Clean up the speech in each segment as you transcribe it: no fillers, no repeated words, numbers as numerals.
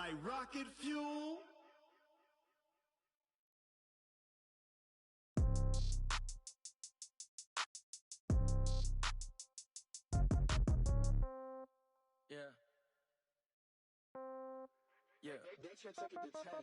like rocket fuel. Yeah. Yeah.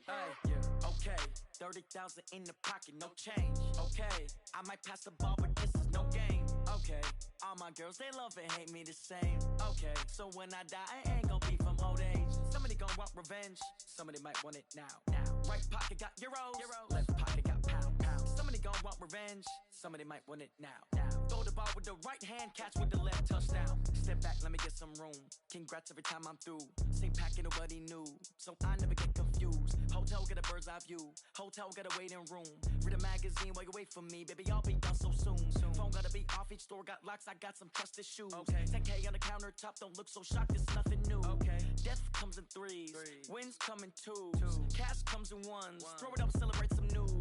Hey, yeah. Okay. 30,000 in the pocket, no change. Okay. I might pass the ball, but this is no game. Okay. All my girls, they love and hate me the same. Okay. So when I die, I ain't gon' be from old age. Somebody gon' want revenge. Somebody might want it now. Right pocket got euros. Left pocket got pound. Somebody gon' want revenge. Somebody might want it now. Throw the ball with the right hand, catch with the left, touchdown. Step back, let me get some room. Congrats every time I'm through. Same packet, nobody knew, so I never get confused. Hotel get a bird's eye view. Hotel got a waiting room. Read a magazine while you wait for me, baby. I'll be done so soon. Phone gotta be off. Each store got locks. I got some trusted shoes. 10K on the countertop. Don't look so shocked. It's nothing new. Death comes in threes. Wins come in twos. Cash comes in ones. Throw it up, celebrate some news.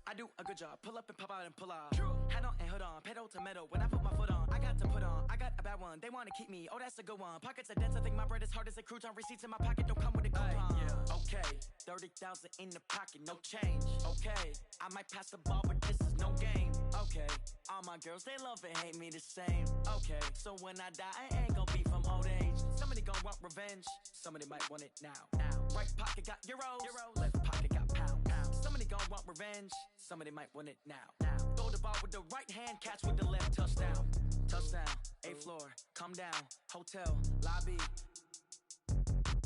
I do a good job. Pull up and pop out and pull out. Head on and hood on. Pedal to metal. When I put my foot on, I got to put on. I got a bad one. They want to keep me. Oh, that's a good one. Pockets are dense. I think my bread is hard as a crouton. Receipts in my pocket don't come with a coupon. Okay. 30,000 in the pocket. No change. Okay. I might pass the ball, but this is no game. Okay. All my girls, they love and hate me the same. Okay. So when I die, I ain't gon' be from old age. Somebody gon' want revenge. Somebody might want it now. Right pocket got euros. Left pocket got pound. Somebody gon' want revenge. Somebody might want it now. Throw the ball with the right hand, catch with the left, touchdown. Touchdown, 8th floor, come down. Hotel, lobby.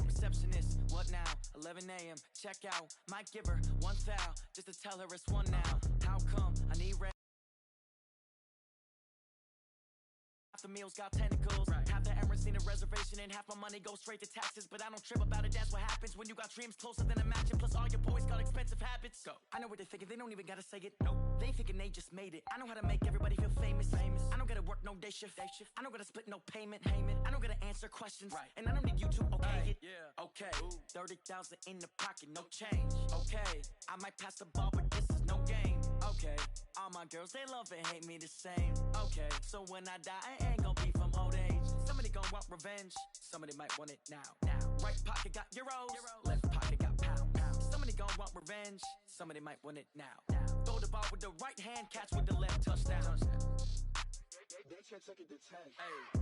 Receptionist, what now? 11 a.m., check out. Might give her one foul, just to tell her it's one now. How come? I need rest. Half the meals got tentacles. Half the errands need a reservation, and half my money goes straight to taxes. But I don't trip about it, that's what happens when you got dreams closer than a match. And plus all your boys got expensive habits. Go. I know what they're thinking, they don't even gotta say it. Nope. They thinking they just made it. I know how to make everybody feel famous. I don't gotta work no day shift. I don't gotta split no payment. I don't gotta answer questions. And I don't need you to okay it. Okay. 30,000 in the pocket, no change. Okay. I might pass the ball, but this is no game. Okay. All my girls, they love and hate me the same. Okay. So when I die, I ain't gon' be from old age. Somebody gon' want revenge. Somebody might want it now. Right pocket got euros. Left pocket got pound. Somebody gon' want revenge. Somebody might want it now. Throw the ball with the right hand, catch with the left, touchdown. They can't take it to 10. Hey.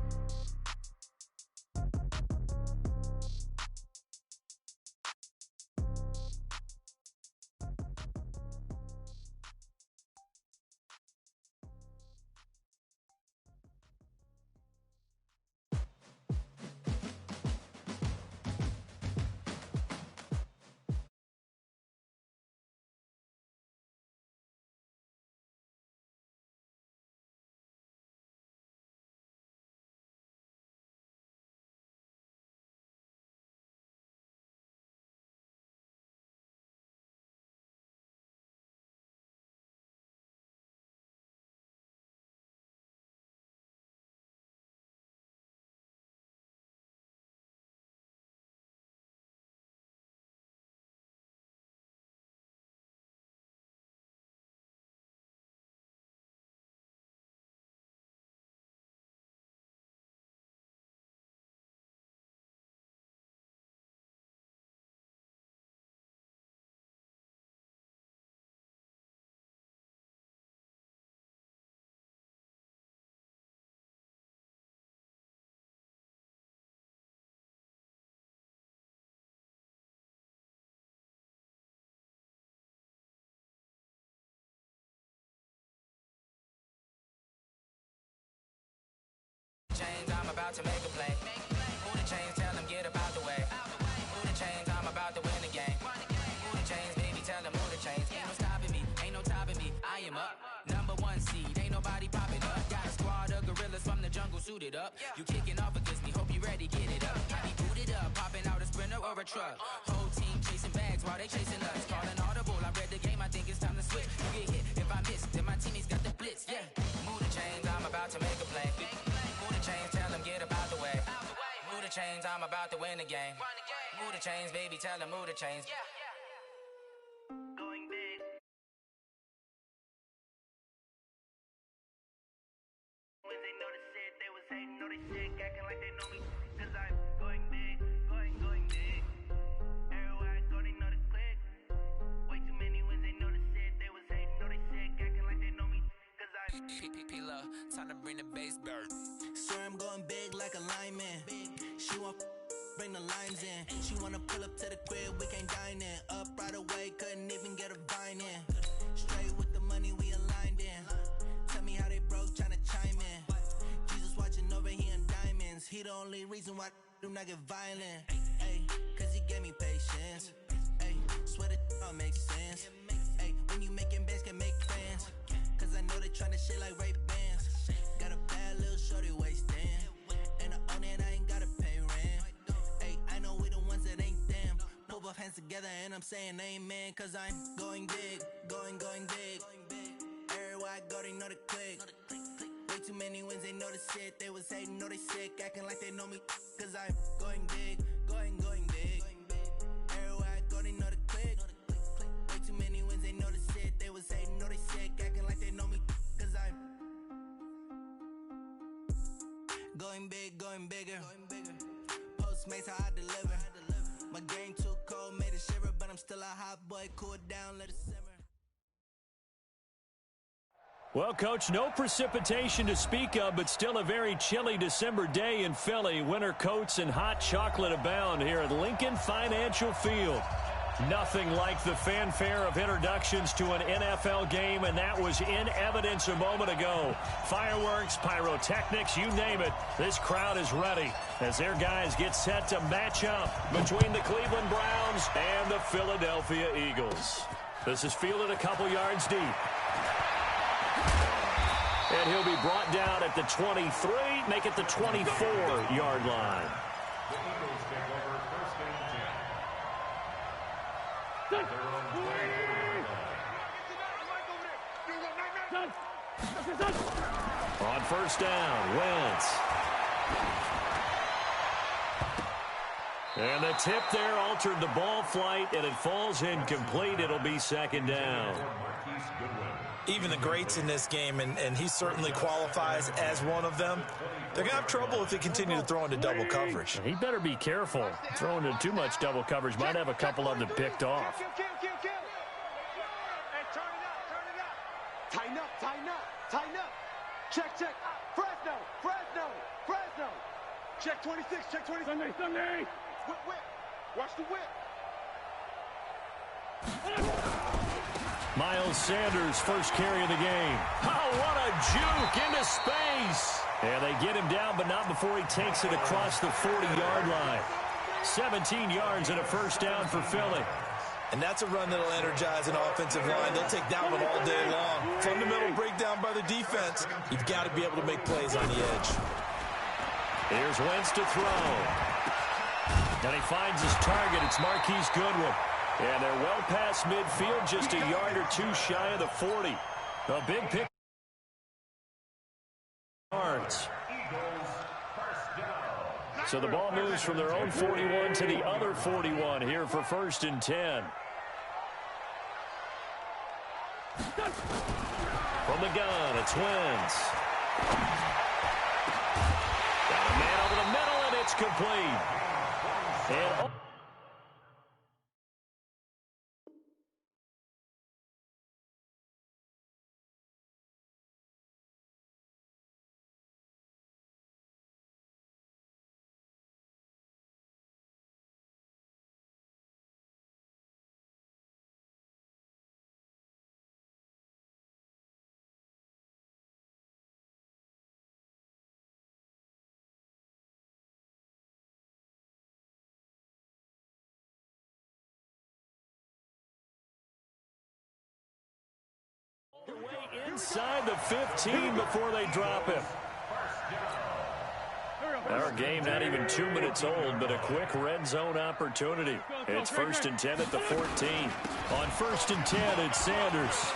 Chains, I'm about to make a play. Move the chains, tell them get about the way. Move the chains, I'm about to win the game. Move the chains, baby, tell them move the chains. Ain't no stopping me, ain't no topping me. I am up, number one seed, ain't nobody popping up. Got a squad of gorillas from the jungle suited up. You kicking off against me, hope you ready, get it up. I be booted up, popping out a sprinter or a truck. Whole team chasing bags while they chasing us. Calling audible, I read the game, I think it's time to switch. You get hit, if I miss, then my teammates got the blitz, yeah. Move the chains, I'm about to make a play. Move the chains, tell them get about the way. Move the chains, I'm about to win the game. Move the chains, baby, tell them move the chains. Going big. When they know the shit, they was hating, know they shit, acting like they know me. Cause I'm going big, going big. Time to bring the bass back. Sir, I'm going big like a lineman. She want bring the limes in. She wanna pull up to the crib, we can't dine in. Up right away, couldn't even get a vine in. Straight with the money we aligned in. Tell me how they broke, tryna chime in. Jesus watching over here in diamonds. He the only reason why I do not get violent. Ay, cause he gave me patience. Ay, swear that all makes sense. Ay, when you making bands can make friends. Cause I know they tryna shit like Ray Bans. Got a bad little shorty wasting. And I own it, I ain't gotta pay rent. Ay, I know we the ones that ain't them. Put both hands together and I'm saying amen. Cause I'm going big, going big. Everywhere I go, they know the click. Way too many wins, they know the shit. They was hating, know they sick, acting like they know me. Cause I'm going big, going big. Everywhere I go, they know the click. Way too many wins, they know the shit. They was hating, know they sick, acting like they know me. Cause I'm going big, going bigger. Postmates, how I deliver. My game too cold, made it shiver. But I'm still a hot boy, cool it down, let it simmer. Well, Coach, no precipitation to speak of, but still a very chilly December day in Philly. Winter coats and hot chocolate abound here at Lincoln Financial Field. Nothing like the fanfare of introductions to an NFL game, and that was in evidence a moment ago. Fireworks, pyrotechnics, you name it. This crowd is ready as their guys get set to match up between the Cleveland Browns and the Philadelphia Eagles. This is fielded a couple yards deep. And he'll be brought down at the 23, make it the 24-yard line. The Eagles take over first and 10. On first down, Wentz. And the tip there altered the ball flight, and it falls incomplete. It'll be second down. Even the greats in this game, and he certainly qualifies as one of them, they're going to have trouble if they continue to throw into double coverage. He better be careful. Throwing into too much double coverage might have a couple of them picked off. Hey, turn it up. Tighten up. Check. Fresno. Check 26, Sunday. Whip. Watch the whip. Miles Sanders, first carry of the game. Oh, what a juke into space. And they get him down, but not before he takes it across the 40-yard line. 17 yards and a first down for Philly. And that's a run that'll energize an offensive line. They'll take that one all day long. Fundamental breakdown by the defense. You've got to be able to make plays on the edge. Here's Wentz to throw. And he finds his target. It's Marquise Goodwin. And they're well past midfield, just a yard or two shy of the 40. A big pick. Yards. So the ball moves from their own 41 to the other 41 here for first and 10. From the gun, it's Wentz. Got a man over the middle, and it's complete. And inside the 15 before they drop him. Our game not even 2 minutes old, but a quick red zone opportunity. It's first and 10 at the 14. On first and 10, it's Sanders.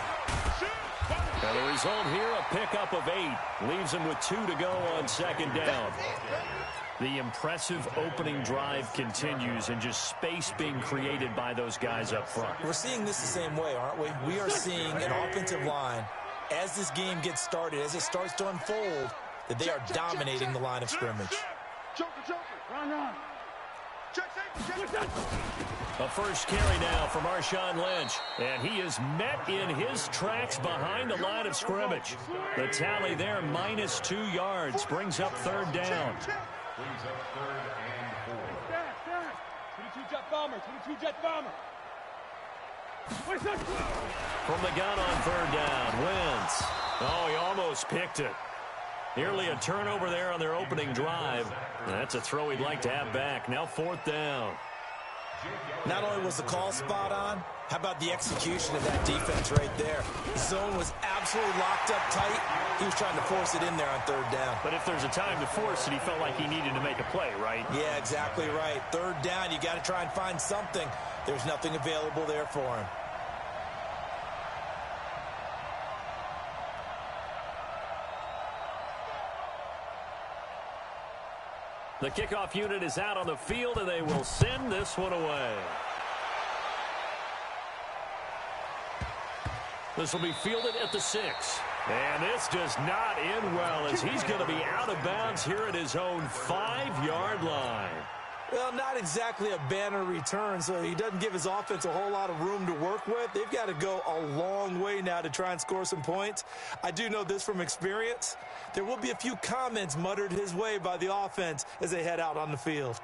And the result here, a pickup of 8. Leaves him with 2 to go on second down. The impressive opening drive continues, and just space being created by those guys up front. We're seeing this the same way, aren't we? We are seeing an offensive line, as this game gets started, as it starts to unfold, that they are dominating the line of scrimmage. Joker. Run. A first carry now from Marshawn Lynch. And he is met in his tracks behind the line of scrimmage. The tally there, -2 yards, brings up third down. Brings up 3rd and 4. 22 jet bomber, 22 jet bomber. From the gun on third down, Wentz. Oh, he almost picked it. Nearly a turnover there on their opening drive. That's a throw he'd like to have back. Now 4th down. Not only was the call spot on, how about the execution of that defense right there? The zone was absolutely locked up tight. He was trying to force it in there on 3rd down. But if there's a time to force it, he felt like he needed to make a play, right? Yeah, exactly right. 3rd down, you got to try and find something. There's nothing available there for him. The kickoff unit is out on the field, and they will send this one away. This will be fielded at the 6. And this does not end well, as he's going to be out of bounds here at his own 5-yard line. Well, not exactly a banner return, so he doesn't give his offense a whole lot of room to work with. They've got to go a long way now to try and score some points. I do know this from experience. There will be a few comments muttered his way by the offense as they head out on the field.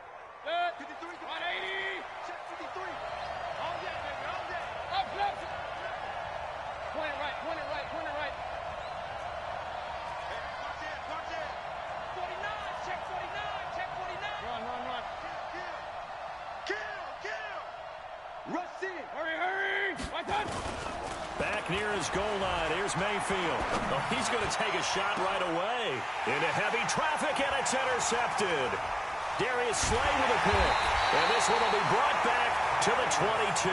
53, 180. Check 53. All that, baby, all that. Up, left. Point it right, point it right, point it right. Hey, watch it, watch it. 49, check 49, check 49. Run, run, run. Kill. Rush in. Hurry, hurry. Right on. Back near his goal line. Here's Mayfield. Oh, he's going to take a shot right away. Into heavy traffic, and it's intercepted. Darius Slay with a pick. And this one will be brought back to the 22.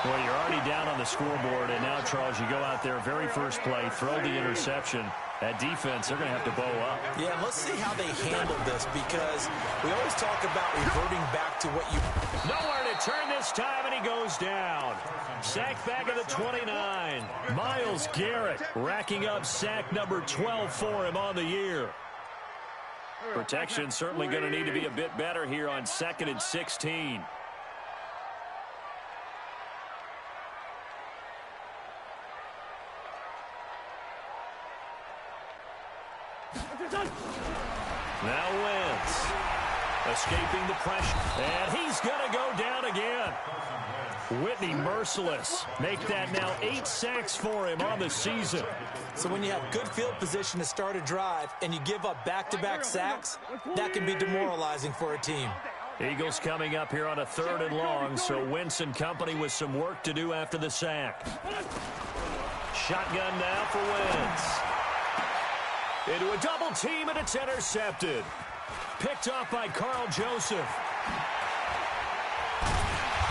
Well, you're already down on the scoreboard, and now, Charles, you go out there, very first play, throw the interception. That defense, they're going to have to bow up. Yeah, and let's see how they handle this, because we always talk about reverting back to what you... Nowhere to turn this time, and he goes down. Sack back at the 29. Myles Garrett racking up sack number 12 for him on the year. Protection certainly going to need to be a bit better here on 2nd and 16. Now Wentz escaping the pressure, and he's going to go down again. Whitney merciless. Make that now 8 sacks for him on the season. So when you have good field position to start a drive and you give up back-to-back sacks, that can be demoralizing for a team. Eagles coming up here on a 3rd and long, so Wentz and company with some work to do after the sack. Shotgun now for Wentz. Into a double team, and it's intercepted. Picked off by Carl Joseph.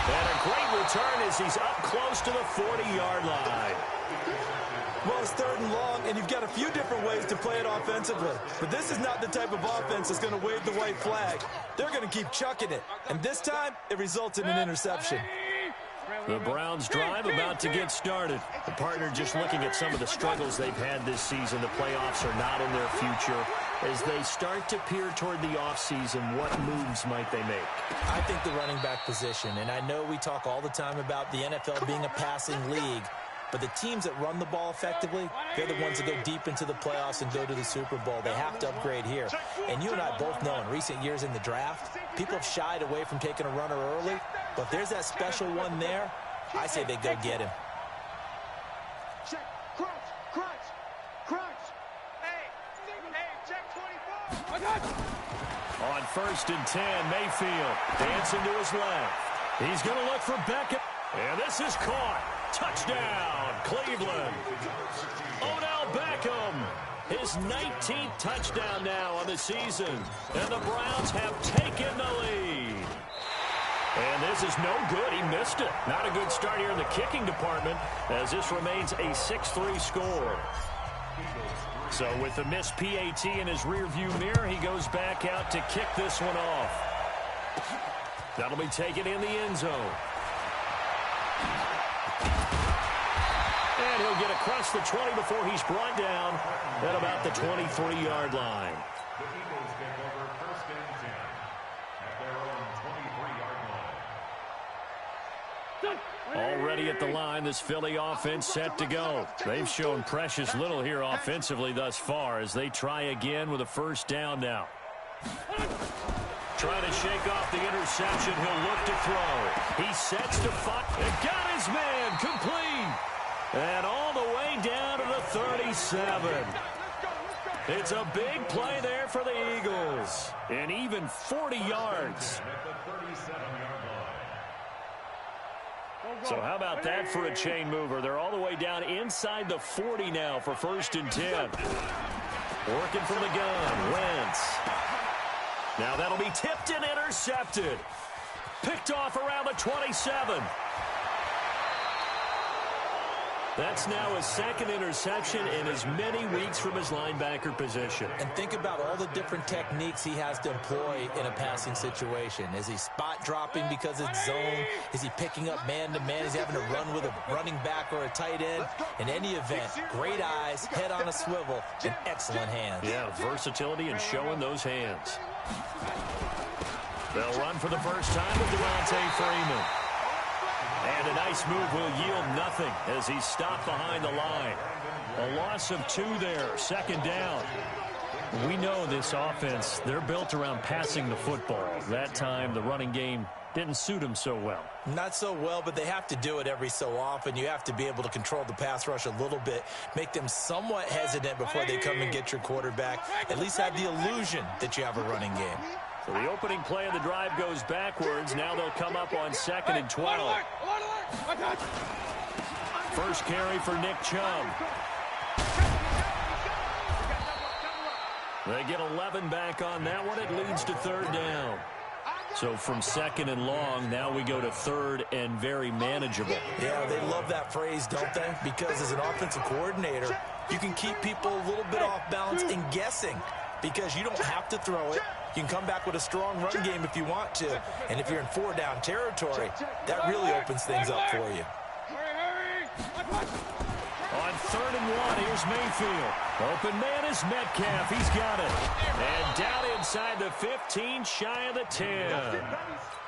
And a great return as he's up close to the 40-yard line. Well, it's 3rd and long, and you've got a few different ways to play it offensively. But this is not the type of offense that's going to wave the white flag. They're going to keep chucking it. And this time, it results in an interception. The Browns drive about to get started. The partner just looking at some of the struggles they've had this season. The playoffs are not in their future. As they start to peer toward the offseason, what moves might they make? I think the running back position, and I know we talk all the time about the NFL being a passing league, but the teams that run the ball effectively, they're the ones that go deep into the playoffs and go to the Super Bowl. They have to upgrade here. And you and I both know in recent years in the draft, people have shied away from taking a runner early, but if there's that special one there, I say they go get him. Check, crunch. Hey, check 24. I got you. On 1st and 10, Mayfield dancing to his left. He's going to look for Beckham. And this is caught. Touchdown, Cleveland. Odell Beckham. His 19th touchdown now on the season. And the Browns have taken the lead. And this is no good. He missed it. Not a good start here in the kicking department, as this remains a 6-3 score. So with the missed PAT in his rearview mirror, he goes back out to kick this one off. That'll be taken in the end zone. And he'll get across the 20 before he's brought down at about the 23-yard line. The Eagles take over 1st and 10 at their own Already at the line, this Philly offense set to go. They've shown precious little here offensively thus far as they try again with a first down now. Trying to shake off the interception. He'll look to throw. He sets to fire. And got his man complete. And all the way down to the 37. It's a big play there for the Eagles. And even 40 yards. So how about that for a chain mover? They're all the way down inside the 40 now for 1st and 10. Working from the gun. Wentz. Now that'll be tipped and intercepted. Picked off around the 27. That's now his 2nd interception in as many weeks from his linebacker position. And think about all the different techniques he has to employ in a passing situation. Is he spot dropping because it's zone? Is he picking up man-to-man? Is he having to run with a running back or a tight end? In any event, great eyes, head on a swivel, and excellent hands. Yeah, versatility and showing those hands. They'll run for the first time with Devontae Freeman. And a nice move will yield nothing as he's stopped behind the line. A loss of 2 there, 2nd down. We know this offense, they're built around passing the football. That time, the running game didn't suit him so well. Not so well, but they have to do it every so often. You have to be able to control the pass rush a little bit, make them somewhat hesitant before they come and get your quarterback. At least have the illusion that you have a running game. So the opening play of the drive goes backwards. Now they'll come up on 2nd and 12. First carry for Nick Chubb. They get 11 back on that one. It leads to 3rd down. So from 2nd and long, now we go to 3rd and very manageable. Yeah, they love that phrase, don't they? Because as an offensive coordinator, you can keep people a little bit off balance and guessing because you don't have to throw it. You can come back with a strong run game if you want to. And if you're in 4-down territory, that really opens things up for you. On 3rd and 1, here's Mayfield. Open man is Metcalf. He's got it. And down inside the 15, shy of the 10.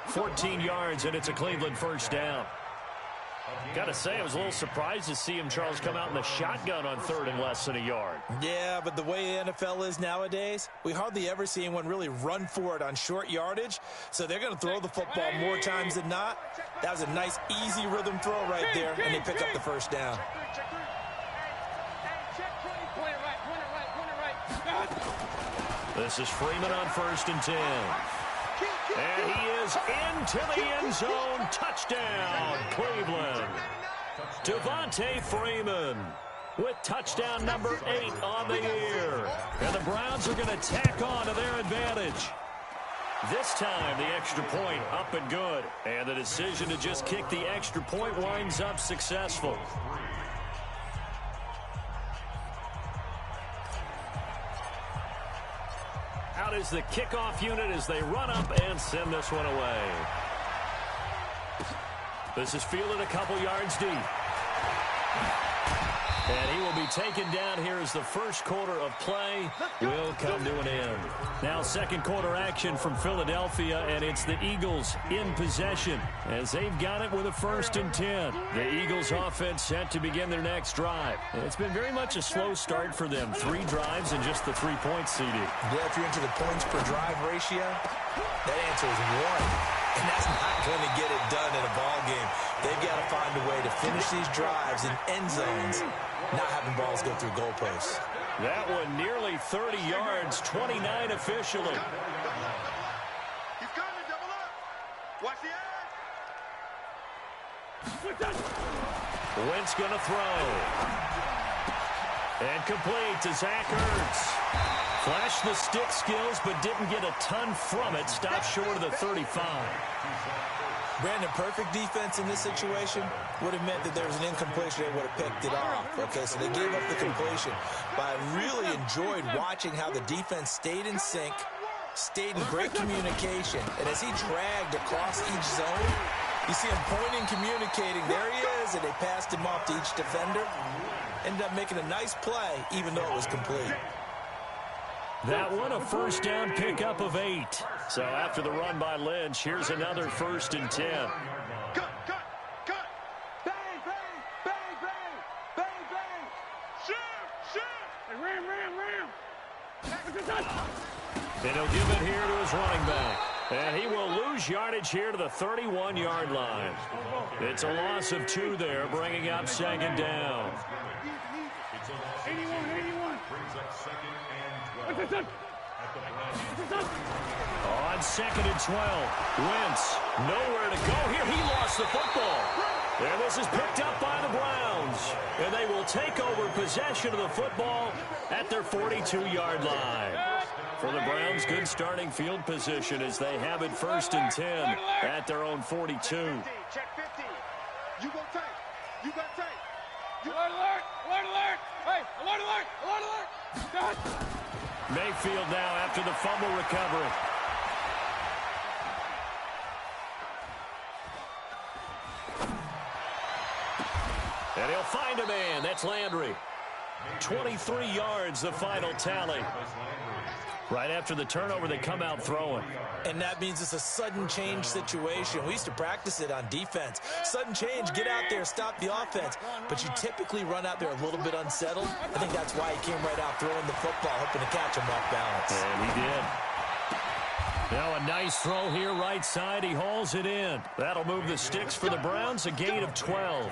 14 yards, and it's a Cleveland first down. Got to say, I was a little surprised to see him, Charles, come out in the shotgun on 3rd and less than a yard. Yeah, but the way the NFL is nowadays, we hardly ever see anyone really run for it on short yardage. So they're going to throw the football more times than not. That was a nice, easy rhythm throw right there, and they pick up the first down. This is Freeman on 1st and 10. And he is into the end zone. Touchdown, Cleveland. Devontae Freeman with touchdown number 8 on the year. And the Browns are going to tack on to their advantage. This time, the extra point up and good. And the decision to just kick the extra point winds up successful. Out is the kickoff unit as they run up and send this one away. This is fielded a couple yards deep. And he will be taken down here as the first quarter of play will come to an end. Now 2nd quarter action from Philadelphia, and it's the Eagles in possession as they've got it with a 1st and 10. The Eagles offense set to begin their next drive. It's been very much a slow start for them. 3 drives and just the 3 points, CD. Yeah, if you're into the points per drive ratio, that answer is 1. And that's not going to get it done in a ball game. They've got to find a way to finish these drives in end zones, not having balls go through goalposts. That one nearly 30 yards, 29 officially. He's coming, double up. Watch the edge. Wentz going to throw. And complete to Zach Ertz. Flashed the stick skills, but didn't get a ton from it. Stopped short of the 35. Brandon, perfect defense in this situation would have meant that there was an incompletion. They would have picked it off. Okay, so they gave up the completion. But I really enjoyed watching how the defense stayed in sync, stayed in great communication. And as he dragged across each zone, you see him pointing, communicating. There he is, and they passed him off to each defender. Ended up making a nice play, even though it was complete. That one a first down pickup of 8. So after the run by Lynch, here's another 1st and 10. Cut. And he'll give it here to his running back. And he will lose yardage here to the 31-yard line. It's a loss of 2 there, bringing up second down. 81. On second and 12, Wentz nowhere to go here. He lost the football. And this is picked up by the Browns. And they will take over possession of the football at their 42-yard line. For the Browns, good starting field position as they have it 1st and 10 at their own 42. Check 50. You go tight. You got tight. Alert, alert, alert, alert. Hey, alert, alert, alert, alert. Mayfield now after the fumble recovery. And he'll find a man. That's Landry. 23 yards, the final tally. Right after the turnover, they come out throwing. And that means it's a sudden change situation. We used to practice it on defense. Sudden change, get out there, stop the offense. But you typically run out there a little bit unsettled. I think that's why he came right out throwing the football, hoping to catch him off balance. And he did. Now a nice throw here, right side. He hauls it in. That'll move the sticks for the Browns, a gain of 12.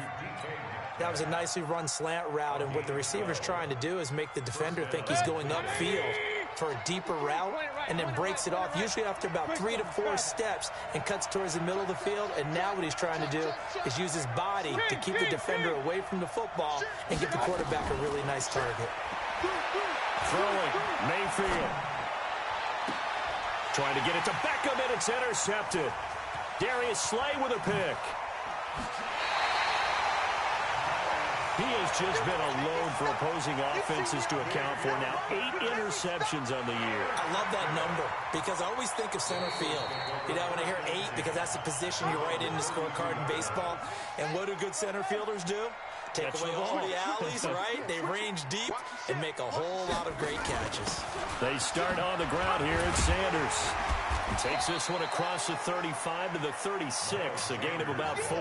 That was a nicely run slant route, and what the receiver's trying to do is make the defender think he's going upfield for a deeper route, and then breaks it off, usually after about 3 to 4 steps, and cuts towards the middle of the field. And now what he's trying to do is use his body to keep the defender away from the football and give the quarterback a really nice target. Throwing, Mayfield. Trying to get it to Beckham, and it's intercepted. Darius Slay with a pick. He has just been a load for opposing offenses to account for. Now 8 interceptions on the year. I love that number because I always think of center field. You know, when I hear 8, because that's the position you write in the scorecard in baseball. And what do good center fielders do? Take away all the alleys, right? They range deep and make a whole lot of great catches. They start on the ground here at Sanders. He takes this one across the 35 to the 36, a gain of about 4.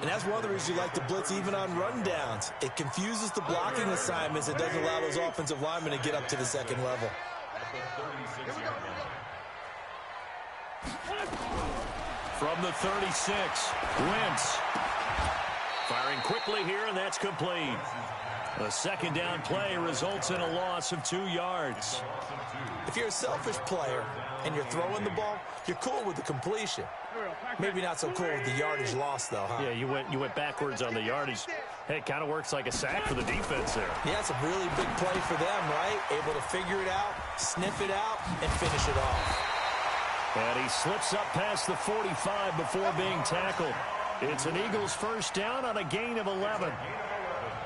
And that's one of the reasons you like to blitz even on rundowns. It confuses the blocking assignments. It doesn't allow those offensive linemen to get up to the second level. From the 36, Wentz. Firing quickly here, and that's complete. A second down play results in a loss of 2 yards. If you're a selfish player and you're throwing the ball, you're cool with the completion. Maybe not so cool with the yardage loss, though, huh? Yeah, you went backwards on the yardage. Hey, it kind of works like a sack for the defense there. Yeah, it's a really big play for them, right? Able to figure it out, sniff it out, and finish it off. And he slips up past the 45 before being tackled. It's an Eagles first down on a gain of 11.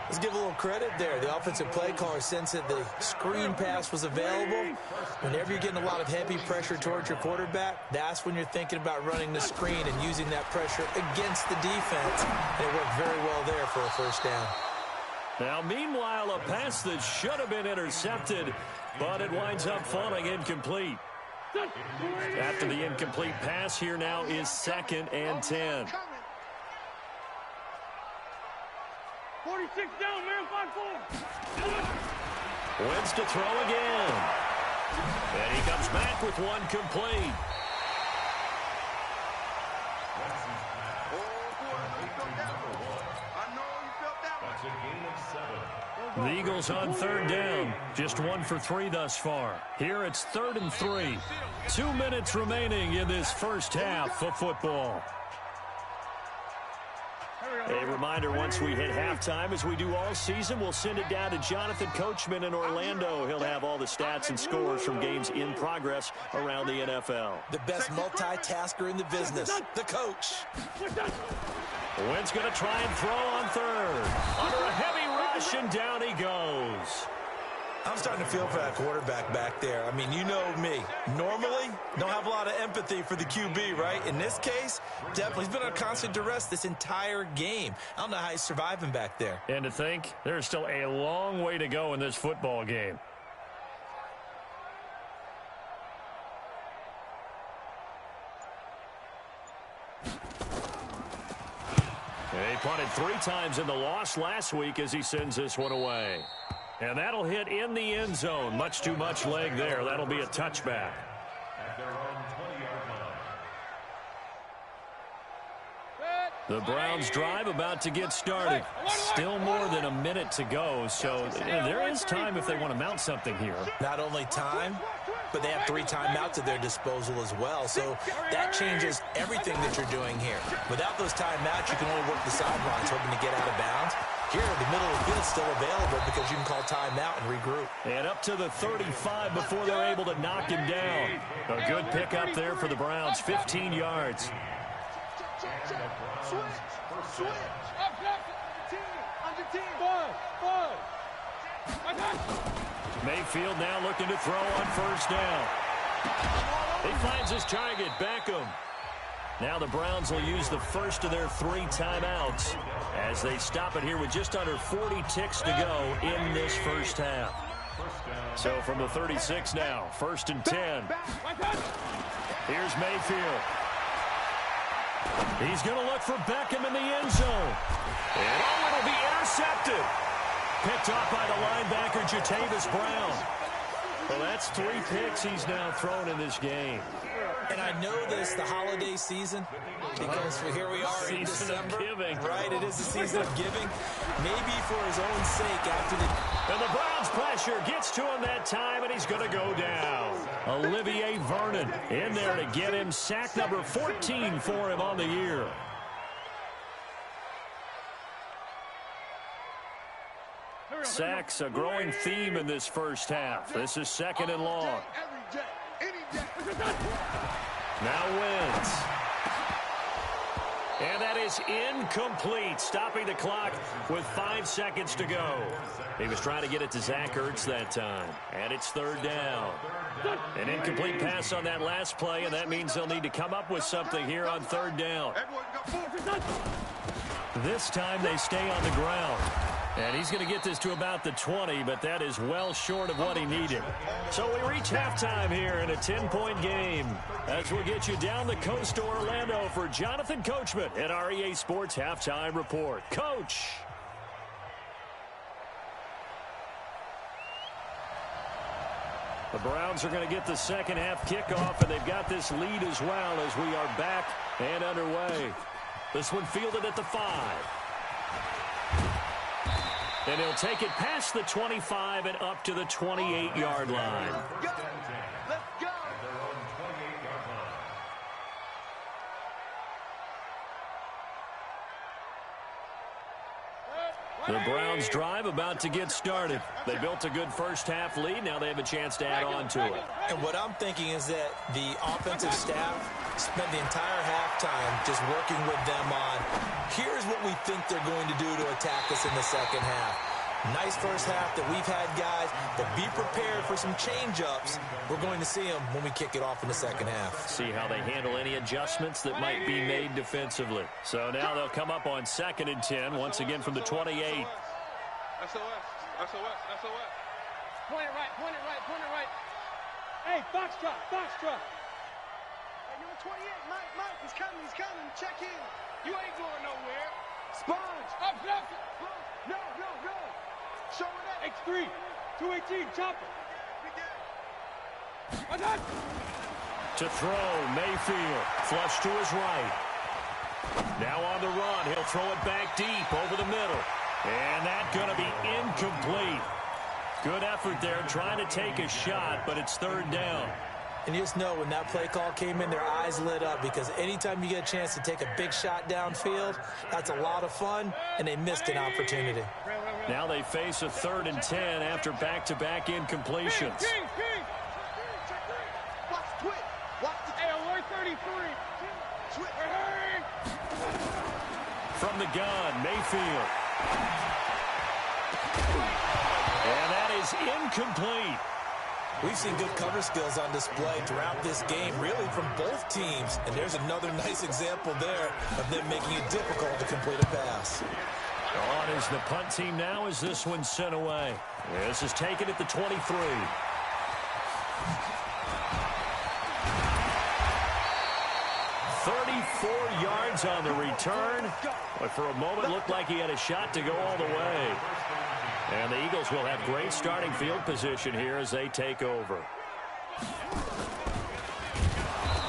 Let's give a little credit there. The offensive play caller sensed that the screen pass was available. Whenever you're getting a lot of heavy pressure towards your quarterback, that's when you're thinking about running the screen and using that pressure against the defense. And it worked very well there for a first down. Now, meanwhile, a pass that should have been intercepted, but it winds up falling incomplete. After the incomplete pass, here now is 2nd and 10. 46 down, man, 5-4. Wentz to throw again. And he comes back with one complete. The Eagles on 3rd down. Just 1 for 3 thus far. Here it's 3rd and 3. 2 minutes remaining in this first half of football. A reminder, once we hit halftime, as we do all season, we'll send it down to Jonathan Coachman in Orlando. He'll have all the stats and scores from games in progress around the NFL. The best multitasker in the business, the coach. Wentz going to try and throw on 3rd. Under a heavy rush, and down he goes. I'm starting to feel for that quarterback back there. I mean, you know me. Normally, don't have a lot of empathy for the QB, right? In this case, definitely. He's been on constant duress this entire game. I don't know how he's surviving back there. And to think, there's still a long way to go in this football game. He punted 3 times in the loss last week as he sends this one away. And that'll hit in the end zone. Much too much leg there. That'll be a touchback. The Browns drive about to get started. Still more than a minute to go, so there is time if they want to mount something here. Not only time, but they have 3 timeouts at their disposal as well, so that changes everything that you're doing here. Without those timeouts, you can only work the sidelines, hoping to get out of bounds. Here, the middle of the field is still available because you can call timeout and regroup. And up to the 35 before they're able to knock him down. A good pickup there for the Browns, 15 yards. Switch. Under team. Mayfield now looking to throw on first down. He finds his target, Beckham. Now the Browns will use the first of their 3 timeouts as they stop it here with just under 40 ticks to go in this first half. So from the 36 now, 1st and 10. Here's Mayfield. He's going to look for Beckham in the end zone. And it'll be intercepted. Picked off by the linebacker, Jatavis Brown. Well, that's 3 picks he's now thrown in this game. And I know this, the holiday season, because here we are in December. Giving. Right, it is the season of giving. Maybe for his own sake after the... And the Browns pressure gets to him that time, and he's going to go down. Olivier Vernon in there to get him sack number 14 for him on the year. Sacks, a growing theme in this first half. This is 2nd and long. Now wins. And that is incomplete, stopping the clock with 5 seconds to go. He was trying to get it to Zach Ertz that time. And it's 3rd down. An incomplete pass on that last play, and that means they'll need to come up with something here on 3rd down. This time they stay on the ground. And he's going to get this to about the 20, but that is well short of what he needed. So we reach halftime here in a 10-point game. As we'll get you down the coast to Orlando for Jonathan Coachman at our EA Sports Halftime Report. Coach. The Browns are going to get the second half kickoff, and they've got this lead as well as we are back and underway. This one fielded at the 5. And he'll take it past the 25 and up to the 28-yard line. Let's go. The Browns drive about to get started. They built a good first half lead. Now they have a chance to add on to it. And what I'm thinking is that the offensive staff spent the entire halftime just working with them on, here's what we think they're going to do to attack us in the second half. Nice first half that we've had, guys, but be prepared for some change-ups. We're going to see them when we kick it off in the second half. See how they handle any adjustments that might be made defensively. So now they'll come up on 2nd and 10, once again from the 28. SOS. Point it right. Hey, Foxtrot. Hey, number 28, Mike, he's coming. Check in. You ain't going nowhere. Sponge. Up. No. Show it up. X3, 218, chopper. To throw, Mayfield. Flush to his right. Now on the run. He'll throw it back deep over the middle. And that's going to be incomplete. Good effort there trying to take a shot, but it's 3rd down. And you just know when that play call came in, their eyes lit up because anytime you get a chance to take a big shot downfield, that's a lot of fun, and they missed an opportunity. Now they face a 3rd and 10 after back-to-back incompletions. Hey, alert 33. From the gun, Mayfield. And that is incomplete. We've seen good cover skills on display throughout this game, really from both teams. And there's another nice example there of them making it difficult to complete a pass. On is the punt team now as this one's sent away. This is taken at the 23. 34 yards on the return. But for a moment, looked like he had a shot to go all the way. And the Eagles will have great starting field position here as they take over.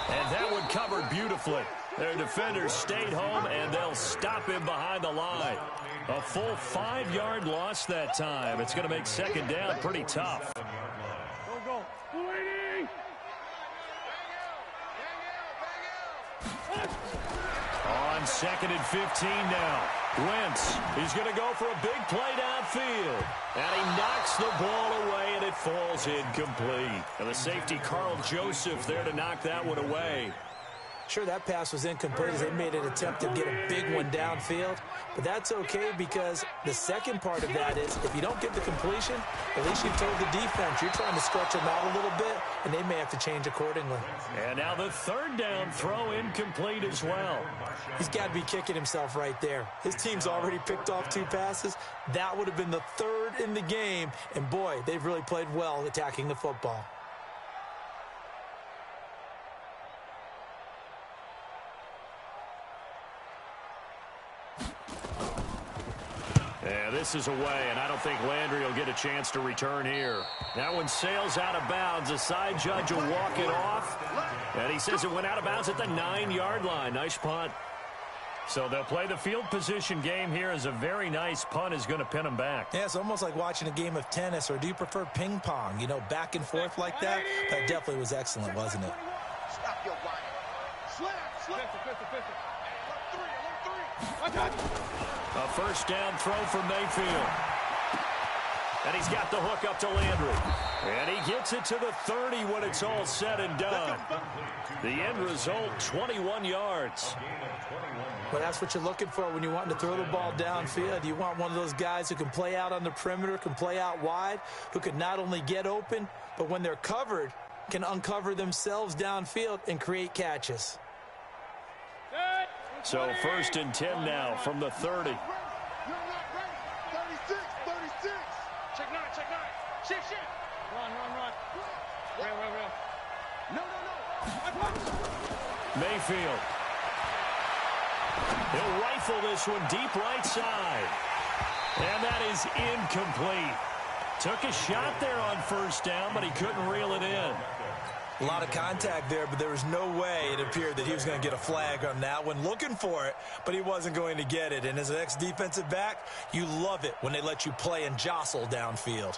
And that one covered beautifully. Their defenders stayed home, and they'll stop him behind the line. A full 5-yard loss that time. It's going to make second down pretty tough. Go. On second and 15 now. Wentz, he's going to go for a big play downfield. And he knocks the ball away, and it falls incomplete. And the safety, Carl Joseph, there to knock that one away. Sure, that pass was incomplete as they made an attempt to get a big one downfield. But that's okay because the second part of that is if you don't get the completion, at least you've told the defense you're trying to stretch them out a little bit, and they may have to change accordingly. And now the third down throw incomplete as well. He's got to be kicking himself right there. His team's already picked off 2 passes. That would have been the third in the game. And, boy, they've really played well attacking the football. Yeah, this is away, and I don't think Landry will get a chance to return here. That one sails out of bounds. The side judge will walk it off, and he says it went out of bounds at the 9-yard line. Nice punt. So they'll play the field position game here as a very nice punt is going to pin them back. Yeah, it's almost like watching a game of tennis, or do you prefer ping pong? You know, back and forth like that? That definitely was excellent, wasn't it? Stop your whining. Slap. A first down throw for Mayfield. And he's got the hook up to Landry. And he gets it to the 30 when it's all said and done. The end result, 21 yards. Well, that's what you're looking for when you want to throw the ball downfield. You want one of those guys who can play out on the perimeter, can play out wide, who can not only get open, but when they're covered, can uncover themselves downfield and create catches. So first and 10 now from the 30. You're not ready. 36. Check nine. Shift. Run. Real. No. Mayfield. He'll rifle this one deep right side. And that is incomplete. Took a shot there on first down, but he couldn't reel it in. A lot of contact there, but there was no way it appeared that he was going to get a flag on that one. Looking for it, but he wasn't going to get it. And as an ex-defensive back, you love it when they let you play and jostle downfield.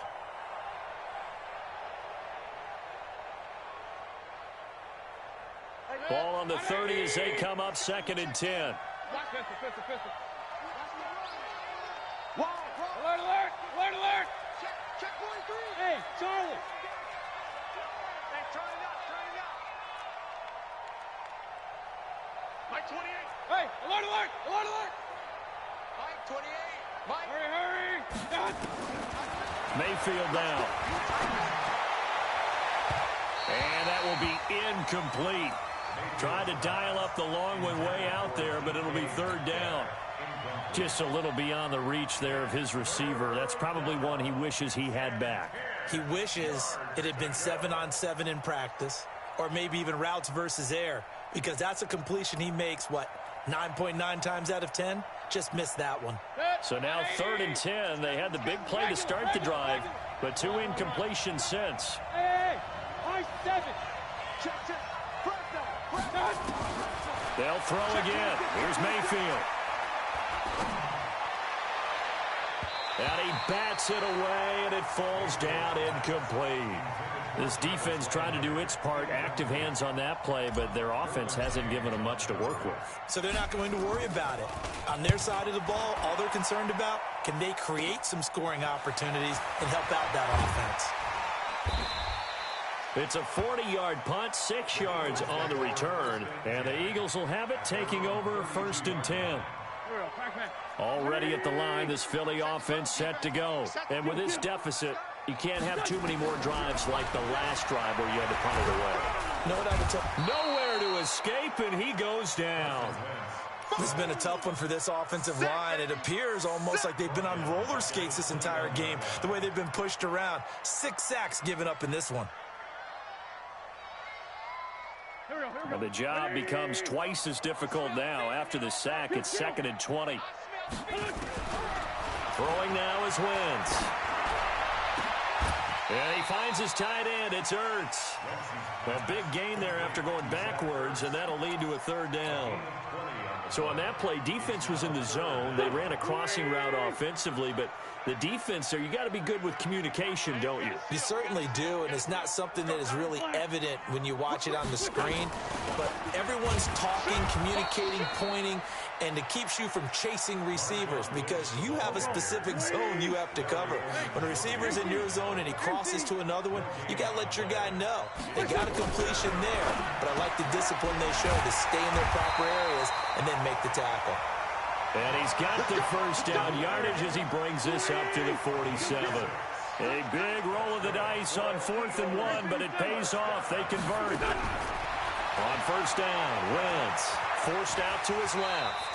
Ball on the 30 as they come up second and 10. Pistol. Alert. Check 43. Hey, Charlie. Hey, turn it up. Mike 28. Hey, alert. Mike 28. Mike. Hurry. Mayfield down. And that will be incomplete. Tried to dial up the long one way out there, but it'll be third down. Just a little beyond the reach there of his receiver. That's probably one he wishes he had back. He wishes it had been 7-on-7 in practice, or maybe even routes versus air, because that's a completion he makes, 9.9 times out of 10? Just missed that one. So now third and 10. They had the big play to start the drive, but 2 incompletions since. Hey, high 7. Check. They'll throw again. Here's Mayfield. And he bats it away, and it falls down incomplete. This defense trying to do its part, active hands on that play, but their offense hasn't given them much to work with. So they're not going to worry about it. On their side of the ball, all they're concerned about, can they create some scoring opportunities and help out that offense? It's a 40-yard punt, 6 yards on the return, and the Eagles will have it taking over first and 10. Already at the line, this Philly offense set to go. And with this deficit, you can't have too many more drives like the last drive where you had to punt it away. Nowhere to escape, and he goes down. This has been a tough one for this offensive line. It appears almost like they've been on roller skates this entire game, the way they've been pushed around. 6 sacks given up in this one. And the job becomes twice as difficult now. After the sack, it's second and 20. Throwing now is Wentz. And he finds his tight end. It's Ertz. A big gain there after going backwards, and that'll lead to a third down. So on that play, defense was in the zone. They ran a crossing route offensively, but the defense there, you got to be good with communication, don't you? You certainly do, and it's not something that is really evident when you watch it on the screen. But everyone's talking, communicating, pointing, and it keeps you from chasing receivers because you have a specific zone you have to cover. When a receiver's in your zone and he crosses to another one, you got to let your guy know. They got a completion there, but I like the discipline they show to stay in their proper areas and then make the tackle. And he's got the first down yardage as he brings this up to the 47. A big roll of the dice on 4th and 1, but it pays off. They convert. On first down, Wentz forced out to his left.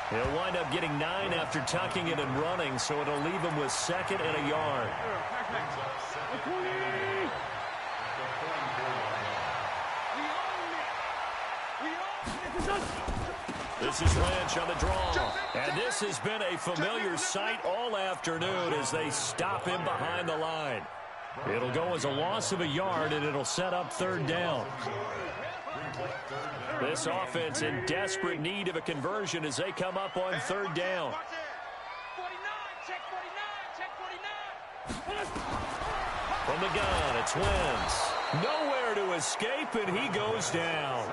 He'll wind up getting 9 after tucking it and running, so it'll leave him with 2nd and a yard. This is Lynch on the draw. And this has been a familiar sight all afternoon as they stop him behind the line. It'll go as a loss of a yard, and it'll set up 3rd down. This offense in desperate need of a conversion as they come up on 3rd down. 49, check 49, check 49. From the gun, it's Wentz. Nowhere to escape, and he goes down.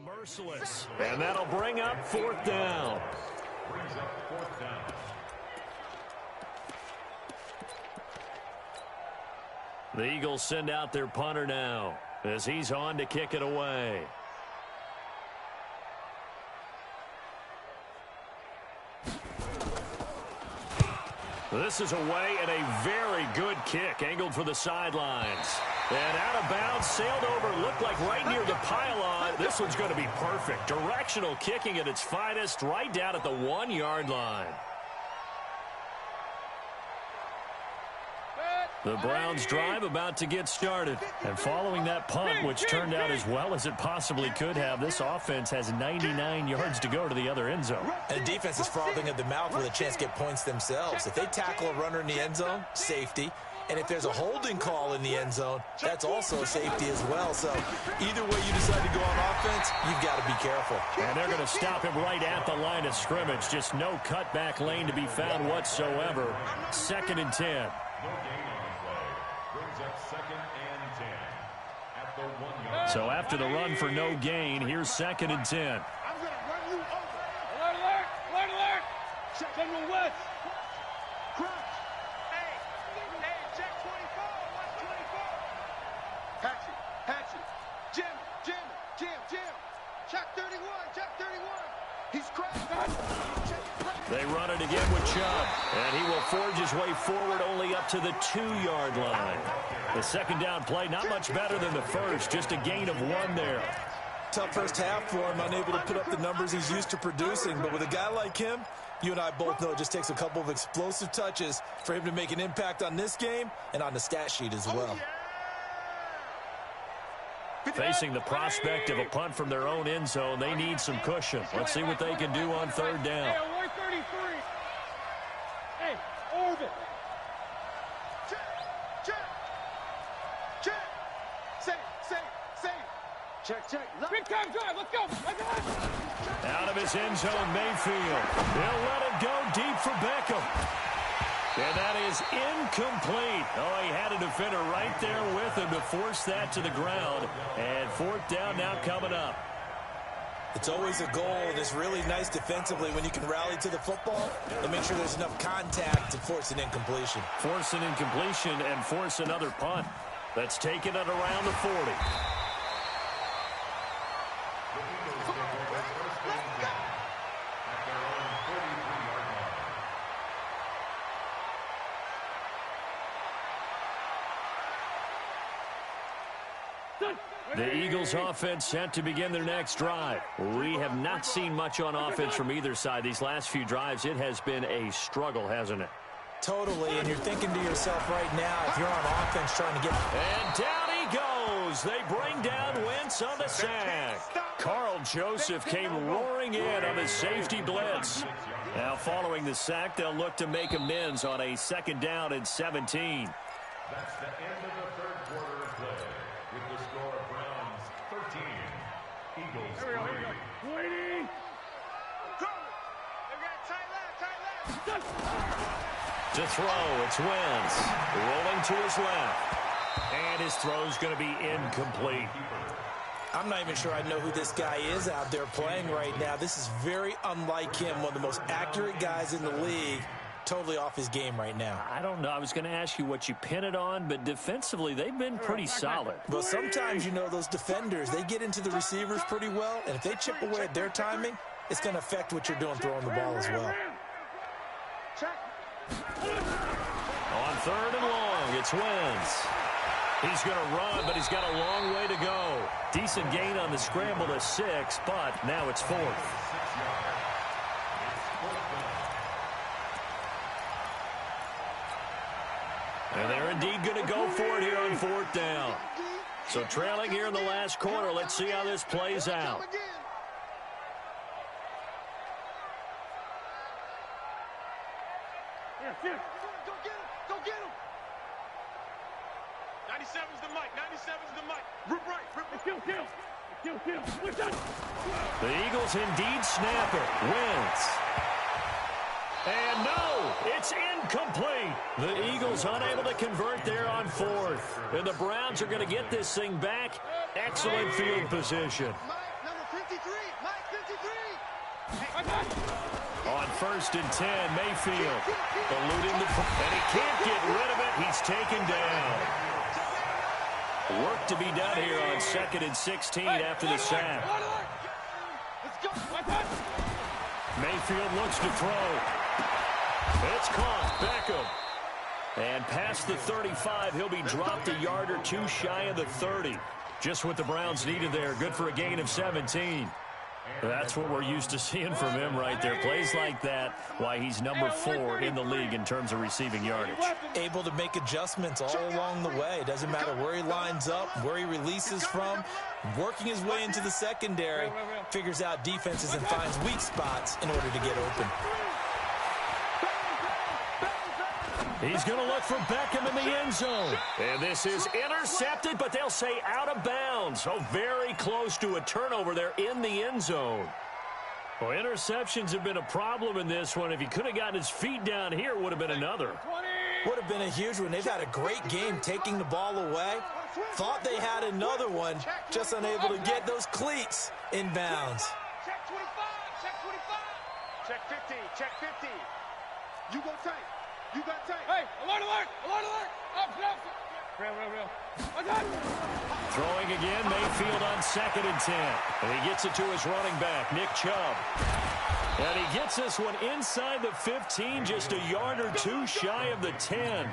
Merciless. And that'll bring up 4th down. The Eagles send out their punter now as he's on to kick it away. This is away and a very good kick angled for the sidelines. And out of bounds, sailed over, looked like right near the pylon. This one's going to be perfect. Directional kicking at its finest, right down at the 1-yard line. The Browns' drive about to get started. And following that punt, which turned out as well as it possibly could have, this offense has 99 yards to go to the other end zone. And the defense is frothing at the mouth with a chance to get points themselves. If they tackle a runner in the end zone, safety. And if there's a holding call in the end zone, that's also a safety as well. So either way you decide to go on offense, you've got to be careful. And they're going to stop him right at the line of scrimmage. Just no cutback lane to be found whatsoever. 2nd and 10. So after the run for no gain, here's 2nd and 10. I'm going to run you over. Alert, alert, alert, alert. General West. Crouch. Hey, check 24, 124. Hatchet. Jim. Check 31, check 31. He's cracked. They run it again with Chubb, and he will forge his way forward only up to the 2-yard line. The 2nd down play, not much better than the first, just a gain of 1 there. Tough first half for him, unable to put up the numbers he's used to producing. But with a guy like him, you and I both know it just takes a couple of explosive touches for him to make an impact on this game and on the stat sheet as well. Facing the prospect of a punt from their own end zone, they need some cushion. Let's see what they can do on 3rd down. Hey, 133. Hey, orbit. Check. Big time drive. Let's go. Out of his end zone, Mayfield. He'll let it go deep for Beckham. And that is incomplete. Oh, he had a defender right there with him to force that to the ground. And fourth down now coming up. It's always a goal that's really nice defensively when you can rally to the football and make sure there's enough contact to force an incompletion. Force an incompletion and force another punt. That's taken it around the 40. The Eagles offense set to begin their next drive. We have not seen much on offense from either side. These last few drives, it has been a struggle, hasn't it? Totally, and you're thinking to yourself right now, if you're on offense trying to get... And down he goes. They bring down Wentz on the sack. Carl Joseph came roaring in on the safety blitz. Now following the sack, they'll look to make amends on a 2nd down and 17. That's the end of the third quarter of play. With the score of Browns 13, Eagles 3. Waiting. To throw, it's Wentz. Rolling to his left. And his throw's going to be incomplete. I'm not even sure I know who this guy is out there playing right now. This is very unlike him, one of the most accurate guys in the league. Totally off his game right now. I don't know. I was going to ask you what you pin it on, but defensively, they've been pretty solid. Well, sometimes, you know, those defenders, they get into the receivers pretty well, and if they chip away at their timing, it's going to affect what you're doing throwing the ball as well. On 3rd and long, it's Wentz. He's going to run, but he's got a long way to go. Decent gain on the scramble to 6, but now it's 4th. And they're indeed going to go for it here on 4th down. So trailing here in the last quarter, let's see how this plays out. Go get him. 97's the mic. 97's the mic. Rip right. Kill. What's that? The Eagles indeed snap it. Wentz. And no, it's incomplete. The Eagles unable to convert there on 4th. And the Browns are going to get this thing back. Excellent field position. Number 53. Mike 53. On 1st and 10, Mayfield eluding the... And he can't get rid of it. He's taken down. Work to be done here on 2nd and 16 after the sack. Mayfield looks to throw. It's caught. Beckham. And past the 35, he'll be dropped a yard or 2 shy of the 30. Just what the Browns needed there. Good for a gain of 17. That's what we're used to seeing from him right there. Plays like that, why he's number 4 in the league in terms of receiving yardage. Able to make adjustments all along the way. Doesn't matter where he lines up, where he releases from. Working his way into the secondary, figures out defenses and finds weak spots in order to get open. He's going to look for Beckham in the end zone. And this is intercepted, but they'll say out of bounds. So very close to a turnover there in the end zone. Well, interceptions have been a problem in this one. If he could have gotten his feet down here, it would have been another. Would have been a huge one. They've had a great game taking the ball away. Thought they had another one, just unable to get those cleats in bounds. Check 25. Check 50. Check 50. You go tight. You got tight. Hey, alert. Up. Real. I got it. Throwing again, Mayfield on 2nd and 10. And he gets it to his running back, Nick Chubb. And he gets this one inside the 15, just a yard or 2 shy of the 10.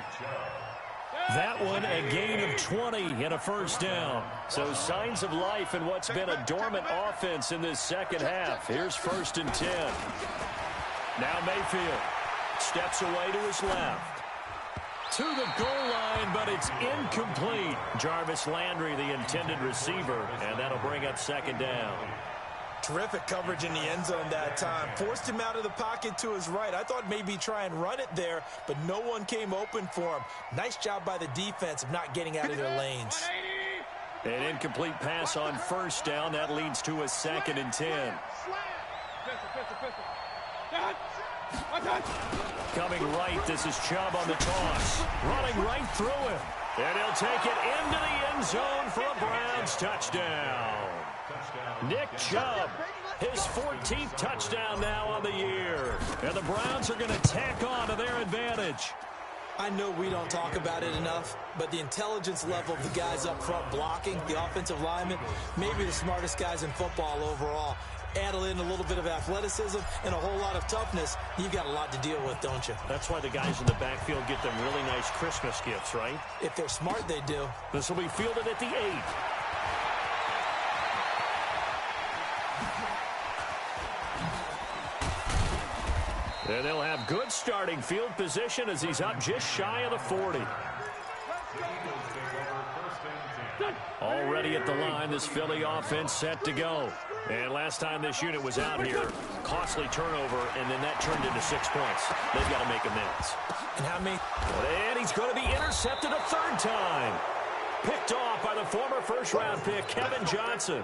That one a gain of 20 and a 1st down. So signs of life in what's been a dormant offense in this second half. Here's 1st and 10. Now Mayfield steps away to his left. To the goal line, but it's incomplete. Jarvis Landry, the intended receiver, and that'll bring up 2nd down. Terrific coverage in the end zone that time. Forced him out of the pocket to his right. I thought maybe try and run it there, but no one came open for him. Nice job by the defense of not getting out of their lanes. An incomplete pass on 1st down. That leads to a 2nd and 10. Coming right, this is Chubb on the toss. Running right through him. And he'll take it into the end zone for a Browns touchdown. Nick Chubb, his 14th touchdown now on the year. And the Browns are going to tack on to their advantage. I know we don't talk about it enough, but the intelligence level of the guys up front blocking, the offensive linemen, maybe the smartest guys in football overall. Add in a little bit of athleticism and a whole lot of toughness, you've got a lot to deal with, don't you? That's why the guys in the backfield get them really nice Christmas gifts, right? If they're smart, they do. This will be fielded at the 8. And they'll have good starting field position as he's up just shy of the 40. Already at the line, this Philly offense set to go. And last time this unit was out here, costly turnover, and then that turned into 6 points. They've got to make amends. And how many? And he's going to be intercepted a third time. Picked off by the former first-round pick, Kevin Johnson.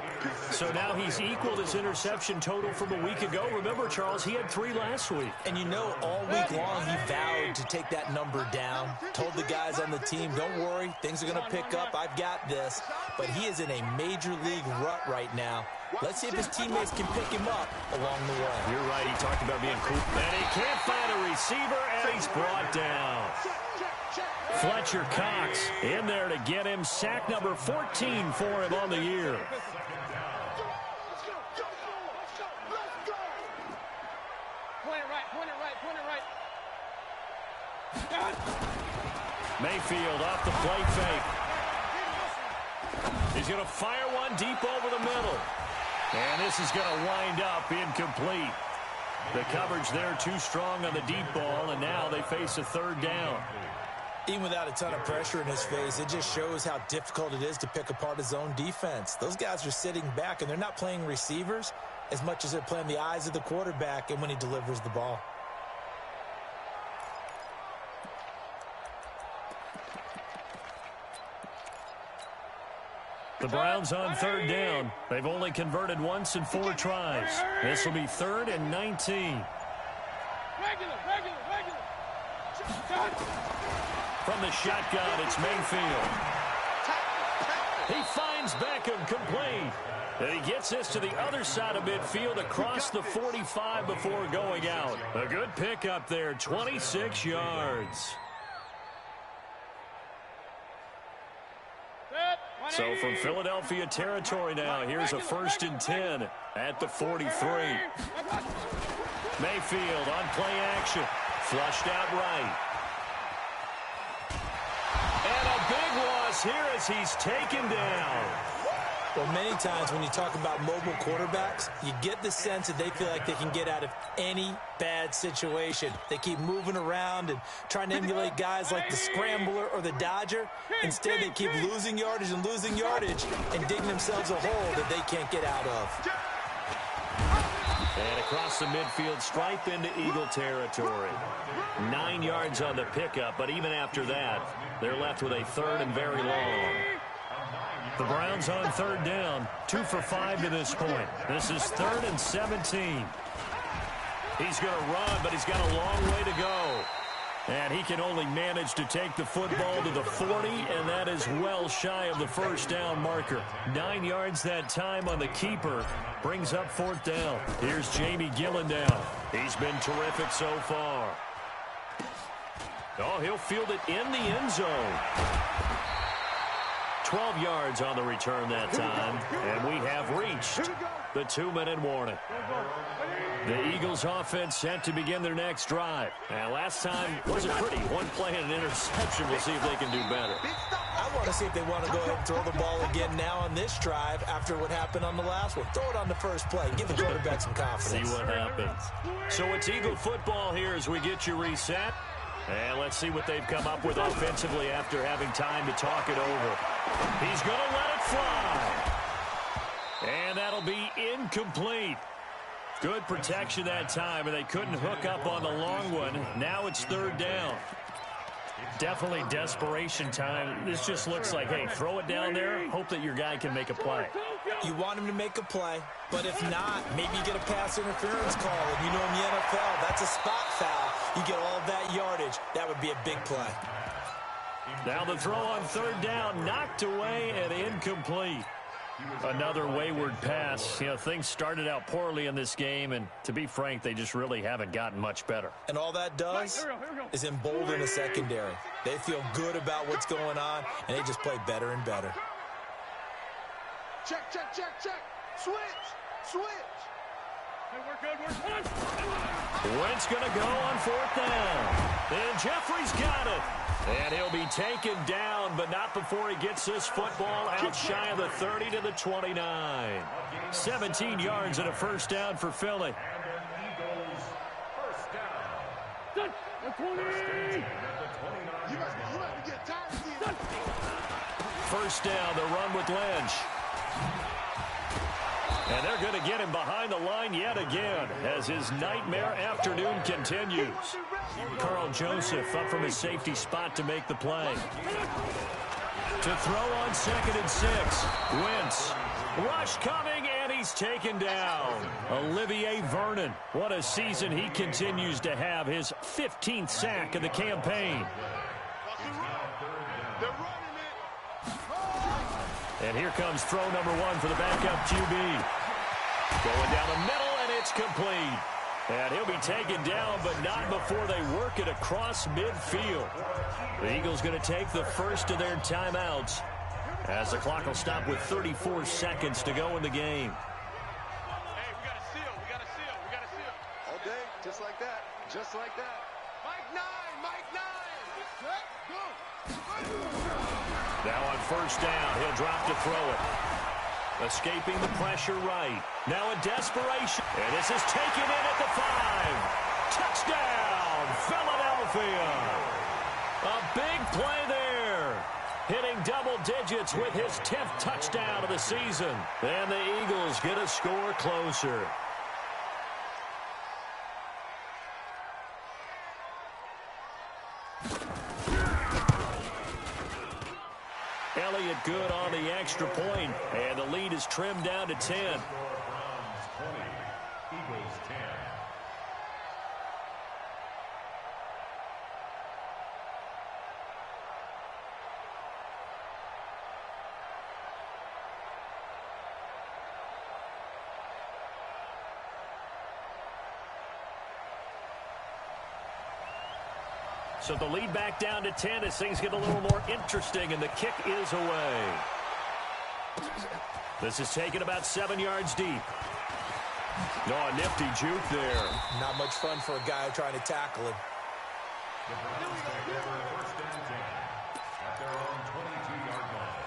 So now he's equaled his interception total from a week ago. Remember, Charles, he had 3 last week. And you know, all week long he vowed to take that number down. Told the guys on the team, don't worry, things are going to pick up. I've got this. But he is in a major league rut right now. Let's see if his teammates can pick him up along the way. You're right, he talked about being cool. And he can't find a receiver, and he's brought down. Fletcher Cox in there to get him sack number 14 for him on the year. Mayfield off the play fake. He's going to fire one deep over the middle. And this is going to wind up incomplete. The coverage there too strong on the deep ball, and now they face a third down. Even without a ton of pressure in his face, it just shows how difficult it is to pick apart his own defense. Those guys are sitting back, and they're not playing receivers as much as they're playing the eyes of the quarterback and when he delivers the ball. The Browns on third down. They've only converted once in 4 tries. This will be 3rd and 19. From the shotgun, it's Mayfield. He finds Beckham complete. And he gets this to the other side of midfield across the 45 before going out. A good pickup there, 26 yards. So from Philadelphia territory now, here's a 1st and 10 at the 43. Mayfield on play action. Flushed out right. And a big loss here as he's taken down. Well, many times when you talk about mobile quarterbacks, you get the sense that they feel like they can get out of any bad situation. They keep moving around and trying to emulate guys like the Scrambler or the Dodger. Instead, they keep losing yardage and digging themselves a hole that they can't get out of. And across the midfield stripe into Eagle territory. 9 yards on the pickup, but even after that, they're left with a 3rd and very long. The Browns on 3rd down, 2 for 5 to this point. This is 3rd and 17. He's going to run, but he's got a long way to go. And he can only manage to take the football to the 40, and that is well shy of the 1st down marker. 9 yards that time on the keeper. Brings up 4th down. Here's Jamie Gillendown. He's been terrific so far. Oh, he'll field it in the end zone. 12 yards on the return that time, and we have reached the 2-minute warning. The Eagles offense set to begin their next drive. And last time wasn't pretty. 1 play and an interception. We'll see if they can do better. I want to see if they want to go ahead and throw the ball again now on this drive after what happened on the last one. Throw it on the first play. Give the quarterback some confidence. See what happens. So it's Eagle football here as we get you reset. And let's see what they've come up with offensively after having time to talk it over. He's going to let it fly. And that'll be incomplete. Good protection that time, and they couldn't hook up on the long one. Now it's 3rd down. Definitely desperation time. This just looks like, hey, throw it down there, hope that your guy can make a play. You want him to make a play, but if not, maybe you get a pass interference call. And you know in the NFL, that's a spot foul. You get all that yardage. That would be a big play. Now the throw on third down, knocked away and incomplete. Another wayward pass. You know, things started out poorly in this game, and to be frank, they just really haven't gotten much better. And all that does is embolden the secondary. They feel good about what's going on, and they just play better and better. Check, check, check, check. Switch, switch. Hey, we're good, we're good. Wentz going to go on fourth down. And Jeffrey's got it. And he'll be taken down, but not before he gets this football out shy of the 30 to the 29. 17 yards and a first down for Philly. Done. 20. You might get tired again. First down, the run with Lynch. And they're going to get him behind the line yet again as his nightmare afternoon continues. Carl Joseph up from his safety spot to make the play. To throw on 2nd and 6. Wentz. Rush coming, and he's taken down. Olivier Vernon. What a season he continues to have. His 15th sack of the campaign. And here comes throw number 1 for the backup QB. Going down the middle, and it's complete. And he'll be taken down, but not before they work it across midfield. The Eagles going to take the first of their timeouts as the clock will stop with 34 seconds to go in the game. Hey, we got a seal, we got a seal, we got a seal. All day, just like that, just like that. Mike 9, Mike 9. Set, go. Now on first down, he'll drop to throw it. Escaping the pressure right. Now in desperation. And this is taken in at the 5. Touchdown, Philadelphia. A big play there. Hitting double digits with his 10th touchdown of the season. And the Eagles get a score closer. Elliott good on the extra point, and the lead is trimmed down to 10. Browns 20, Eagles 10. So the lead back down to 10 as things get a little more interesting, and the kick is away. This is taken about 7 yards deep. Oh, a nifty juke there. Not much fun for a guy trying to tackle him. The Browns take over first and 10 at their own 22-yard line.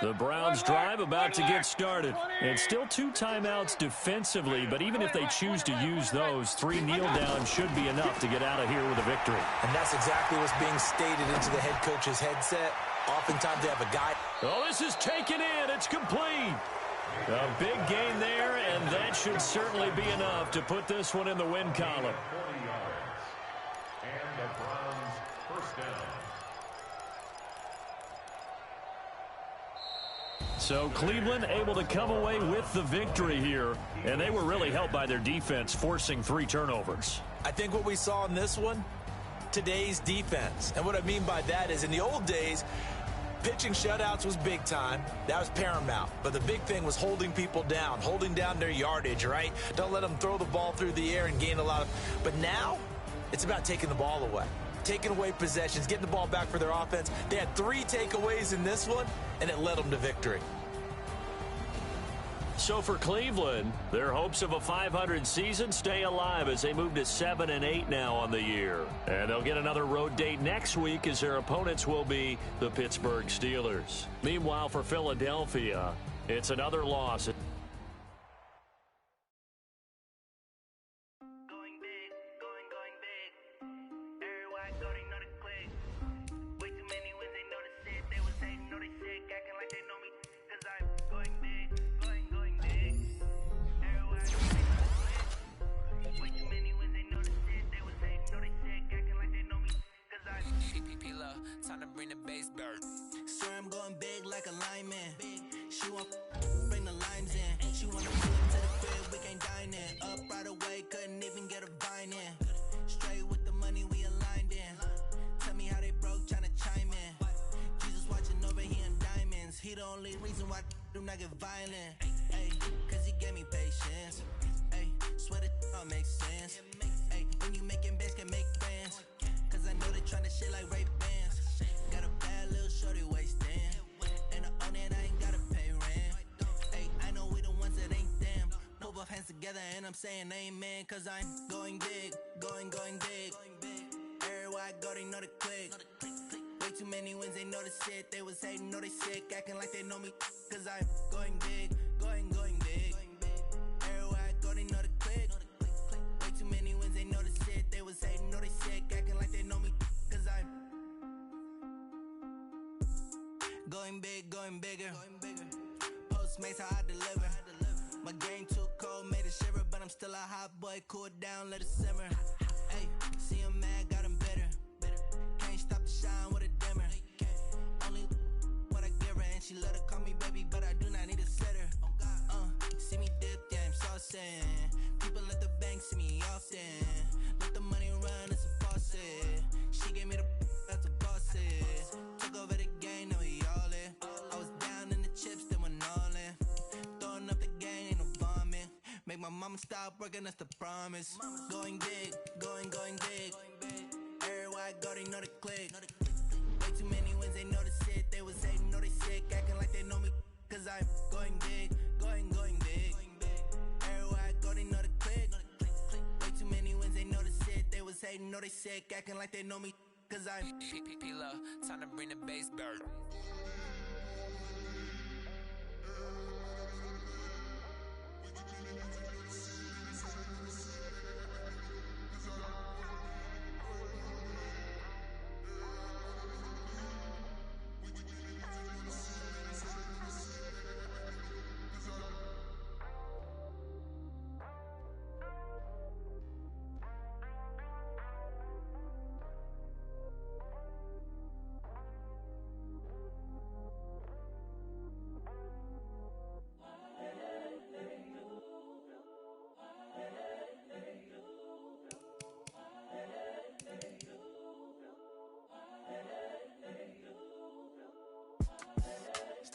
The Browns drive about to get started. And still 2 timeouts defensively, but even if they choose to use those, 3 kneel downs should be enough to get out of here with a victory. And that's exactly what's being stated into the head coach's headset. Oftentimes they have a guy. Oh, this is taken in. It's complete. A big gain there, and that should certainly be enough to put this one in the win column. 40 yards. And the Browns first down. So Cleveland able to come away with the victory here, and they were really helped by their defense, forcing 3 turnovers. I think what we saw in this one, today's defense. And what I mean by that is in the old days, pitching shutouts was big time. That was paramount. But the big thing was holding people down, holding down their yardage, right? Don't let them throw the ball through the air and gain a lot of. But now it's about taking the ball away, taking away possessions, getting the ball back for their offense. They had 3 takeaways in this one, and it led them to victory. So for Cleveland, their hopes of a 500 season stay alive as they move to 7-8 now on the year. And they'll get another road date next week as their opponents will be the Pittsburgh Steelers. Meanwhile, for Philadelphia, it's another loss. Going big, going big. Everybody already know the click. Way too many wins, they know the shit. They was hating, know they sick, acting like they know me. Cause I'm going big, going big. She want bring the limes in. She wanna pull up to the crib, we can't dine in. Up right away, couldn't even get a vine in. Straight with the money we aligned in. Tell me how they broke, tryna chime in. Jesus watching over here in diamonds. He the only reason why do not get violent. Ay, cause he gave me patience. Ay, swear that all makes sense. Ay, when you making bands can make friends. Cause I know they tryna shit like Ray Bans. Got a bad little shorty wasting. And I own it, I ain't gotta pay rent. Ay, I know we the ones that ain't them. Put both hands together and I'm saying amen. Cause I'm going big, going big. Everywhere I go, they know the click. Way too many wins, they know the shit. They was hating, know they sick, acting like they know me. Cause I'm going big, going big. Everywhere I go, they know the click. Way too many wins, they know the shit. They was hating, know they sick, acting like they know me. Cause I'm going big, going bigger. Postmates how I deliver. My game too cold, made it shiver. But I'm still a hot boy, cool it down, let it simmer. Hey, see him mad, got him bitter. Can't stop the shine with a dimmer. Only what I give her, and she love to call me baby, but I do not need a sitter. See me dip, yeah, I'm saucing. People at the bank see me often. Let the money run, it's a faucet. She gave me the that's a boss it. Took over the game, now we all in. I was down in the chips, then went all in. Throwing up the game, ain't no bombing. Make my mama stop working, that's the promise. Going big, going big. Everywhere I go, they know the click. Way too many wins, they know the shit. They was hating, know they sick, acting like they know me. Cause I'm going big, going big. Everywhere I go, they know the click. Way too many wins, they know the shit. They was hating, know they sick, acting like they know me. Cause I'm P-P-P-Love, time to bring the bass back.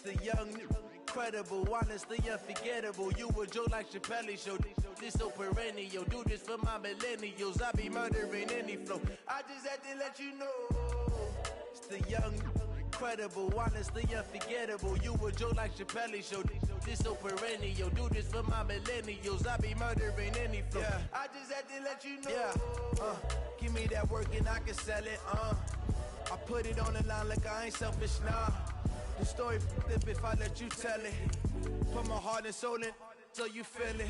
The young, incredible, honestly unforgettable. You a joke like Chappelle show. This so perennial. Do this for my millennials. I be murdering any flow. I just had to let you know. It's the young, incredible, honestly unforgettable. You a joke like Chappelle show. This so perennial. Do this for my millennials. I be murdering any flow. Yeah. I just had to let you know. Yeah. Give me that work and I can sell it. I put it on the line like I ain't selfish, nah. The story flip if I let you tell it. Put my heart and soul in so you feel it.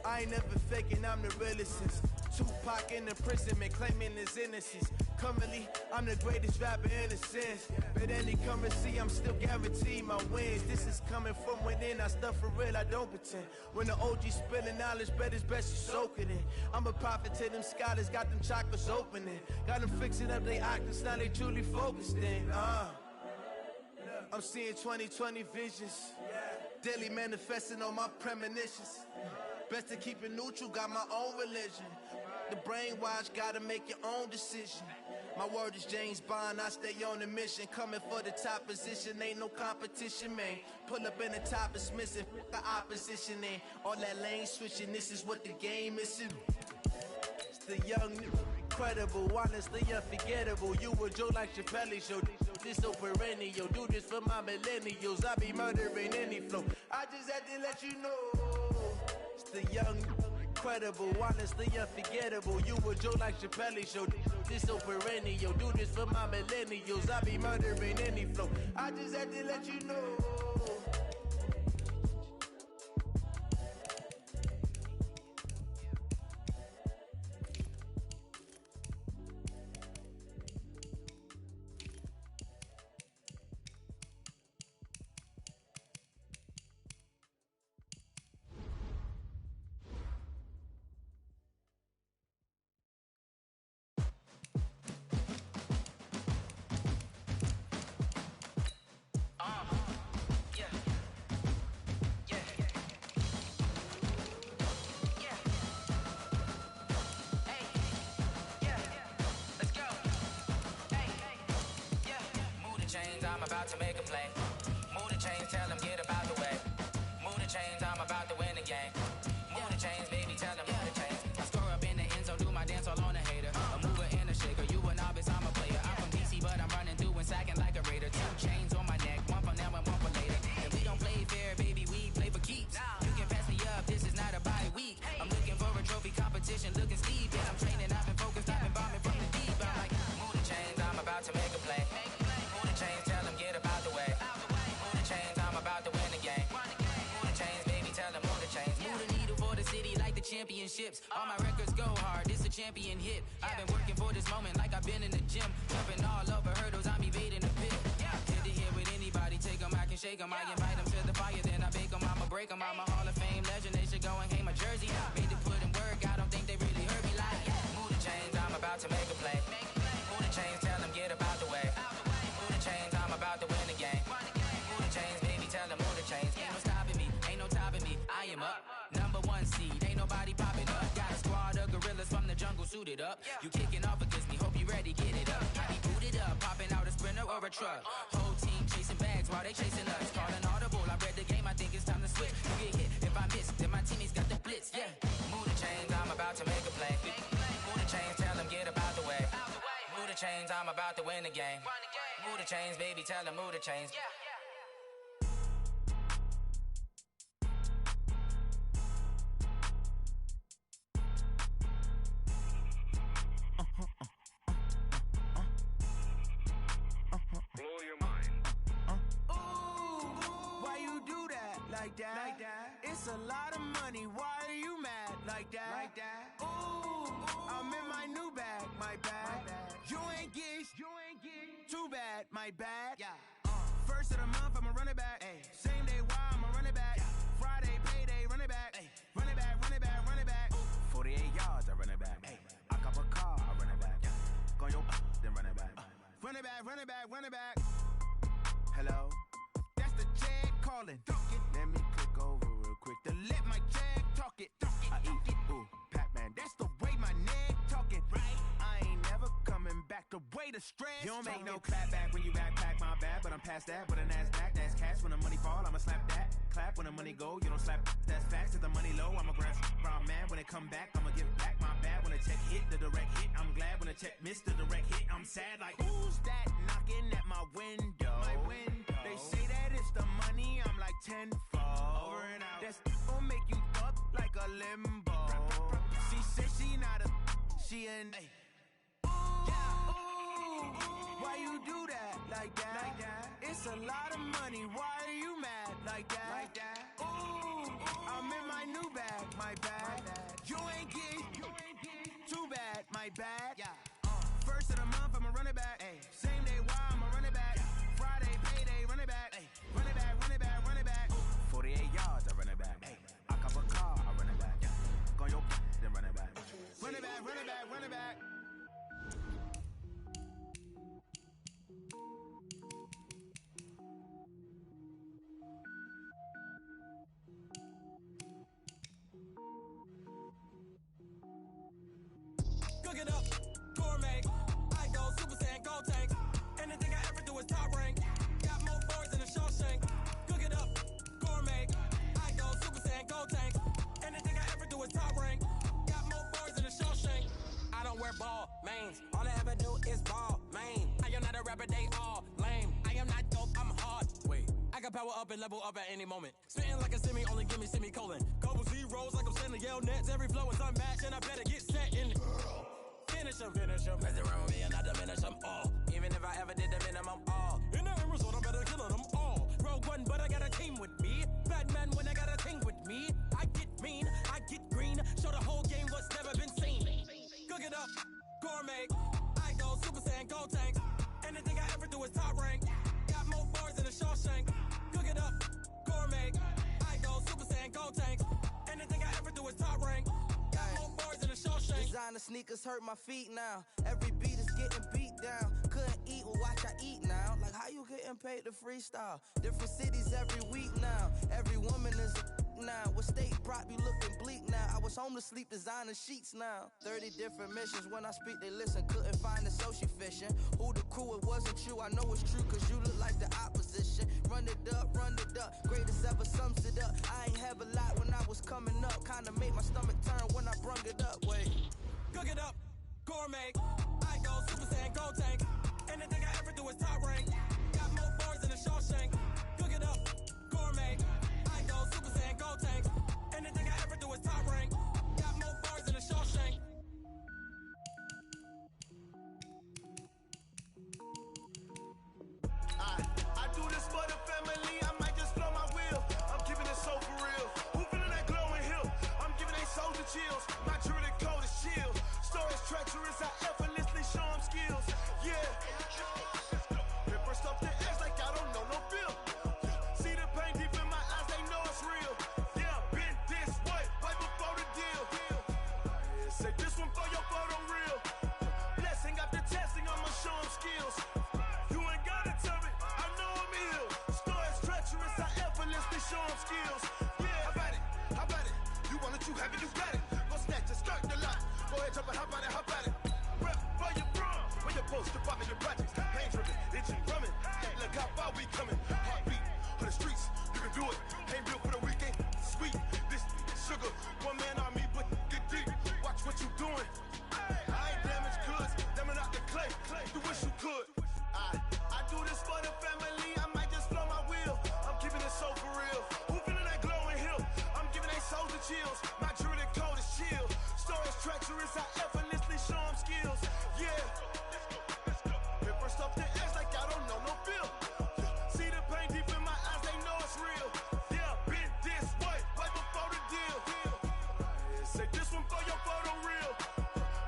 I ain't never faking, I'm the realest since Tupac in imprisonment, claiming his innocence. Currently, I'm the greatest rapper in a sense. But any currency, I'm still guaranteed my wins. This is coming from within, I stuff for real, I don't pretend. When the OG spilling knowledge, bet it's best you soak it in. I'm a prophet to them scholars, got them chakras opening. Got them fixing up they octaves, now they truly focused in. I'm seeing 2020 visions. Daily manifesting on my premonitions. Best to keep it neutral, got my own religion. The brainwash, gotta make your own decision. My word is James Bond, I stay on the mission. Coming for the top position, ain't no competition, man. Pull up in the top, it's missing, the opposition ain't. All that lane switching, this is what the game is. It's the young, incredible, honestly unforgettable. You a joke like Chappelle show. This so perennial. Do this for my millennials. I be murdering any flow. I just had to let you know. It's the young, incredible, honestly unforgettable. You a joke like Chappelle show. This so perennial. Do this for my millennials. I be murdering any flow. I just had to let you know. Yeah. about to make a play. Move the chains, tell them get about the way. Move the chains, I'm about to win the game. Move the chains, baby, tell them move the chains. I score up in the end zone, do my dance all on a hater. A mover and a shaker, you a novice, I'm a player. I'm from DC, but I'm running through and sacking like a raider. 2 chains on my neck, one for now and one for later. And we don't play fair, baby, we play for keeps. You can pass me up, this is not a bye week. I'm looking for a trophy competition, looking steep. And I'm training, I've been focused, I've been bombing from the deep. I'm like, move the chains, I'm about to make a play. Move the chains, tell them get about the way. Move the chains, I'm about to win the game. Move the chains, baby, tell them move the chains. Move the needle for the city like the championships. All my records go hard, this a champion hit. I've been working for this moment like I've been in the gym. Jumping all over hurdles, I'm evading the pit. Hit to hit with anybody, take them, I can shake them. I invite them to the fire, then I bake them, I'ma break them. I'm a Hall of Fame legend, they should go and hang my jersey. Made to put in work, I don't think they really heard me like, move the chains, I'm about to make a play. Move the chains, tell them get about the way. Move the chains, I'm about to win the game. Move the chains, baby, tell them move the chains. Ain't no stopping me, ain't no topping me, I am up. Number 1 seed, ain't nobody popping up. Got a squad of gorillas from the jungle suited up. You kicking off against me, hope you ready, get it up. I be booted up, popping out a sprinter or a truck. Whole team chasing bags while they chasing us. Calling audible, I read the game, I think it's time to switch. You get hit, if I miss, then my teammates got the blitz, yeah. Move the chains, I'm about to make a play. Move the chains, tell them get about the way. Move the chains, I'm about to win the game. Move the chains, baby, tell them move the chains. Blow your mind. Why you do that like that? It's a lot of money. Why are you mad like that? Ooh, I'm in my new bag, my bad. You ain't get too bad, my bad. First of the month, I'ma run it back. Same day, why I'ma run it back. Friday, payday, run it back. Run it back, run it back, run it back. 48 yards, I run it back. I cop a car, I run it back. Go your then run it back. Run it back, run it back, run it back. Hello? That's the jag calling. Let me click over real quick to let my jag talk it. I eat it, ooh, Pac-Man. That's the way my neck talking. Right? I ain't never coming back. The way the stress. You don't make no clap back when you backpack my bad, but I'm past that. With a NASDAQ, that's cash. When the money fall, I'ma slap that. Clap when the money go, you don't slap. That's facts. If the money low, I'ma grab brown man. When it come back, I'ma give back my bad. When the check hit, the direct hit. I'm glad when the check missed the direct hit. I'm sad like, who's that knocking at my window? They say that it's the money, I'm like tenfold. Over and out. That's gon' make you fuck like a limbo. She said she not a, she an. Why you do that like that? It's a lot of money. Why are you mad like that? Ooh, I'm in my new bag, my bad. You ain't get too bad, my bad. First of the month, I'ma run it back. Same day, why I'ma run it back. Friday, payday, run it back. Run it back, run it back, run it back. 48 yards, I run it back. I cop a car, I run it back. Go your then run it back. Run it back, run it back, run it back. Cook it up, gourmet. I go Super Saiyan, gold tank. Anything I ever do is top rank. Got more boards than a Shawshank. Cook it up, gourmet. I go Super Saiyan, gold tank. Anything I ever do is top rank. Got more boards than a Shawshank. I don't wear ball mains. All I ever do is ball main. I am not a rapper, they all lame. I am not dope, I'm hard. Wait, I got power up and level up at any moment. Spitting like a semi, only give me semicolon. Couple zeros like I'm sending yell nets. Every flow is unmatched and I better get set in. Finish him. Mess around with me and I diminish them all. Even if I ever did the minimum all. In the end result, I'm better killing them all. Rogue One, but I got a team with me. Batman when I got a team with me. I get mean, I get green. Show the whole game what's never been seen. Cook it up, gourmet. I go Super Saiyan, gold tank. Anything I ever do is top rank. Got more bars than a Shawshank. Cook it up, gourmet. I go Super Saiyan, gold tank. Anything I ever do is top rank. Designer sneakers hurt my feet now. Every beat is getting beat down. Couldn't eat, well watch I eat now. Like how you getting paid to freestyle? Different cities every week now. Every woman is a now. What state prop you looking bleak now? I was homeless, sleep designing sheets now. 30 different missions, when I speak they listen. Couldn't find the social fishing. Who the crew, it wasn't you. I know it's true cause you look like the opposition. Run it up, greatest ever sums it up. I ain't have a lot when I was coming up. Kinda made my stomach turn when I brung it up. Wait, cook it up, gourmet. I go Super Saiyan, go tank. Anything I ever do is top rank. Got more bars than a Shawshank. Cook it up, gourmet. I go Super Saiyan, go tank. Anything I ever do is top rank. Got more bars than a Shawshank. I do this for the family. I might just blow my wheel. I'm keeping it so for real. Who feeling that glowing hill? I'm giving they soldier chills. My jewelry code is chill. Stories treacherous. I effortlessly show them skills. Yeah. Paper stuff the edge like I don't know no feel. See the pain deep in my eyes, they know it's real. Yeah, been this way, right before the deal. Yeah, say this one for your photo real. Blessing after testing, I'ma show them skills. You ain't gotta tell me, I know I'm ill. Stories treacherous, I effortlessly show them skills. Yeah, how about it? How about it? You want it, you have it, you got it. Go snatch it, start the lot. Go ahead, jump it, how about it? How about it? Rep where you from? Where you post to pop in your projects? Pain driven, itching, drumming. Look how far we coming. Heartbeat for the streets, you can do it. Ain't built for the weekend. Sweet, this sugar, one man army, but get deep. Watch what you doing. I ain't damaged goods, damn out the clay. You wish you could. I do this for the family. I might just blow my wheel. I'm keeping it so for real. Who feeling that glowing hill? I'm giving they soldier chills. My jewelry code is chill. Stories treacherous. I effortlessly show them skills. Yeah. Paper stuff the edge like I don't know no feel. See the pain deep in my eyes, they know it's real. Yeah, been this way, right before the deal. Say this one for your photo real.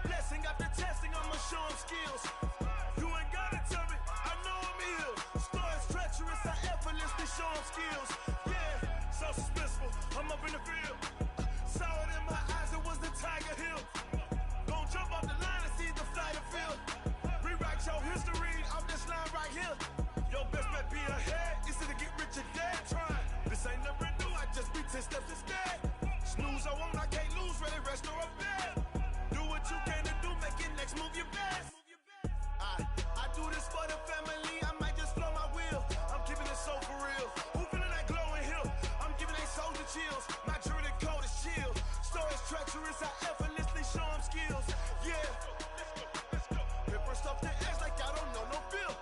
Blessing after testing, I'ma show them skills. You ain't gotta tell me, I know I'm ill. Stories treacherous, I effortlessly show them skills. Yeah, so suspenseful, I'm up in the field. Saw it in my eyes, it was the Tiger Hill. Gon' jump off the line and see the flight of field. Rewrite your history off this line right here. Your best bet be ahead, easy to get rich or dead. Trying, this ain't never new, I just be 10 steps instead. Snooze I won't, I can't lose, ready, rest or a bed. Do what you can to do, make it next move your best. I do this for the family, I might just blow my wheel. I'm keeping it so for real. Who feeling that glowing hill? I'm giving they soldier chills. My jewelry code is chill. Stories treacherous, I effortlessly show them skills. Yeah. Paper stuff the edge like I don't know no feel.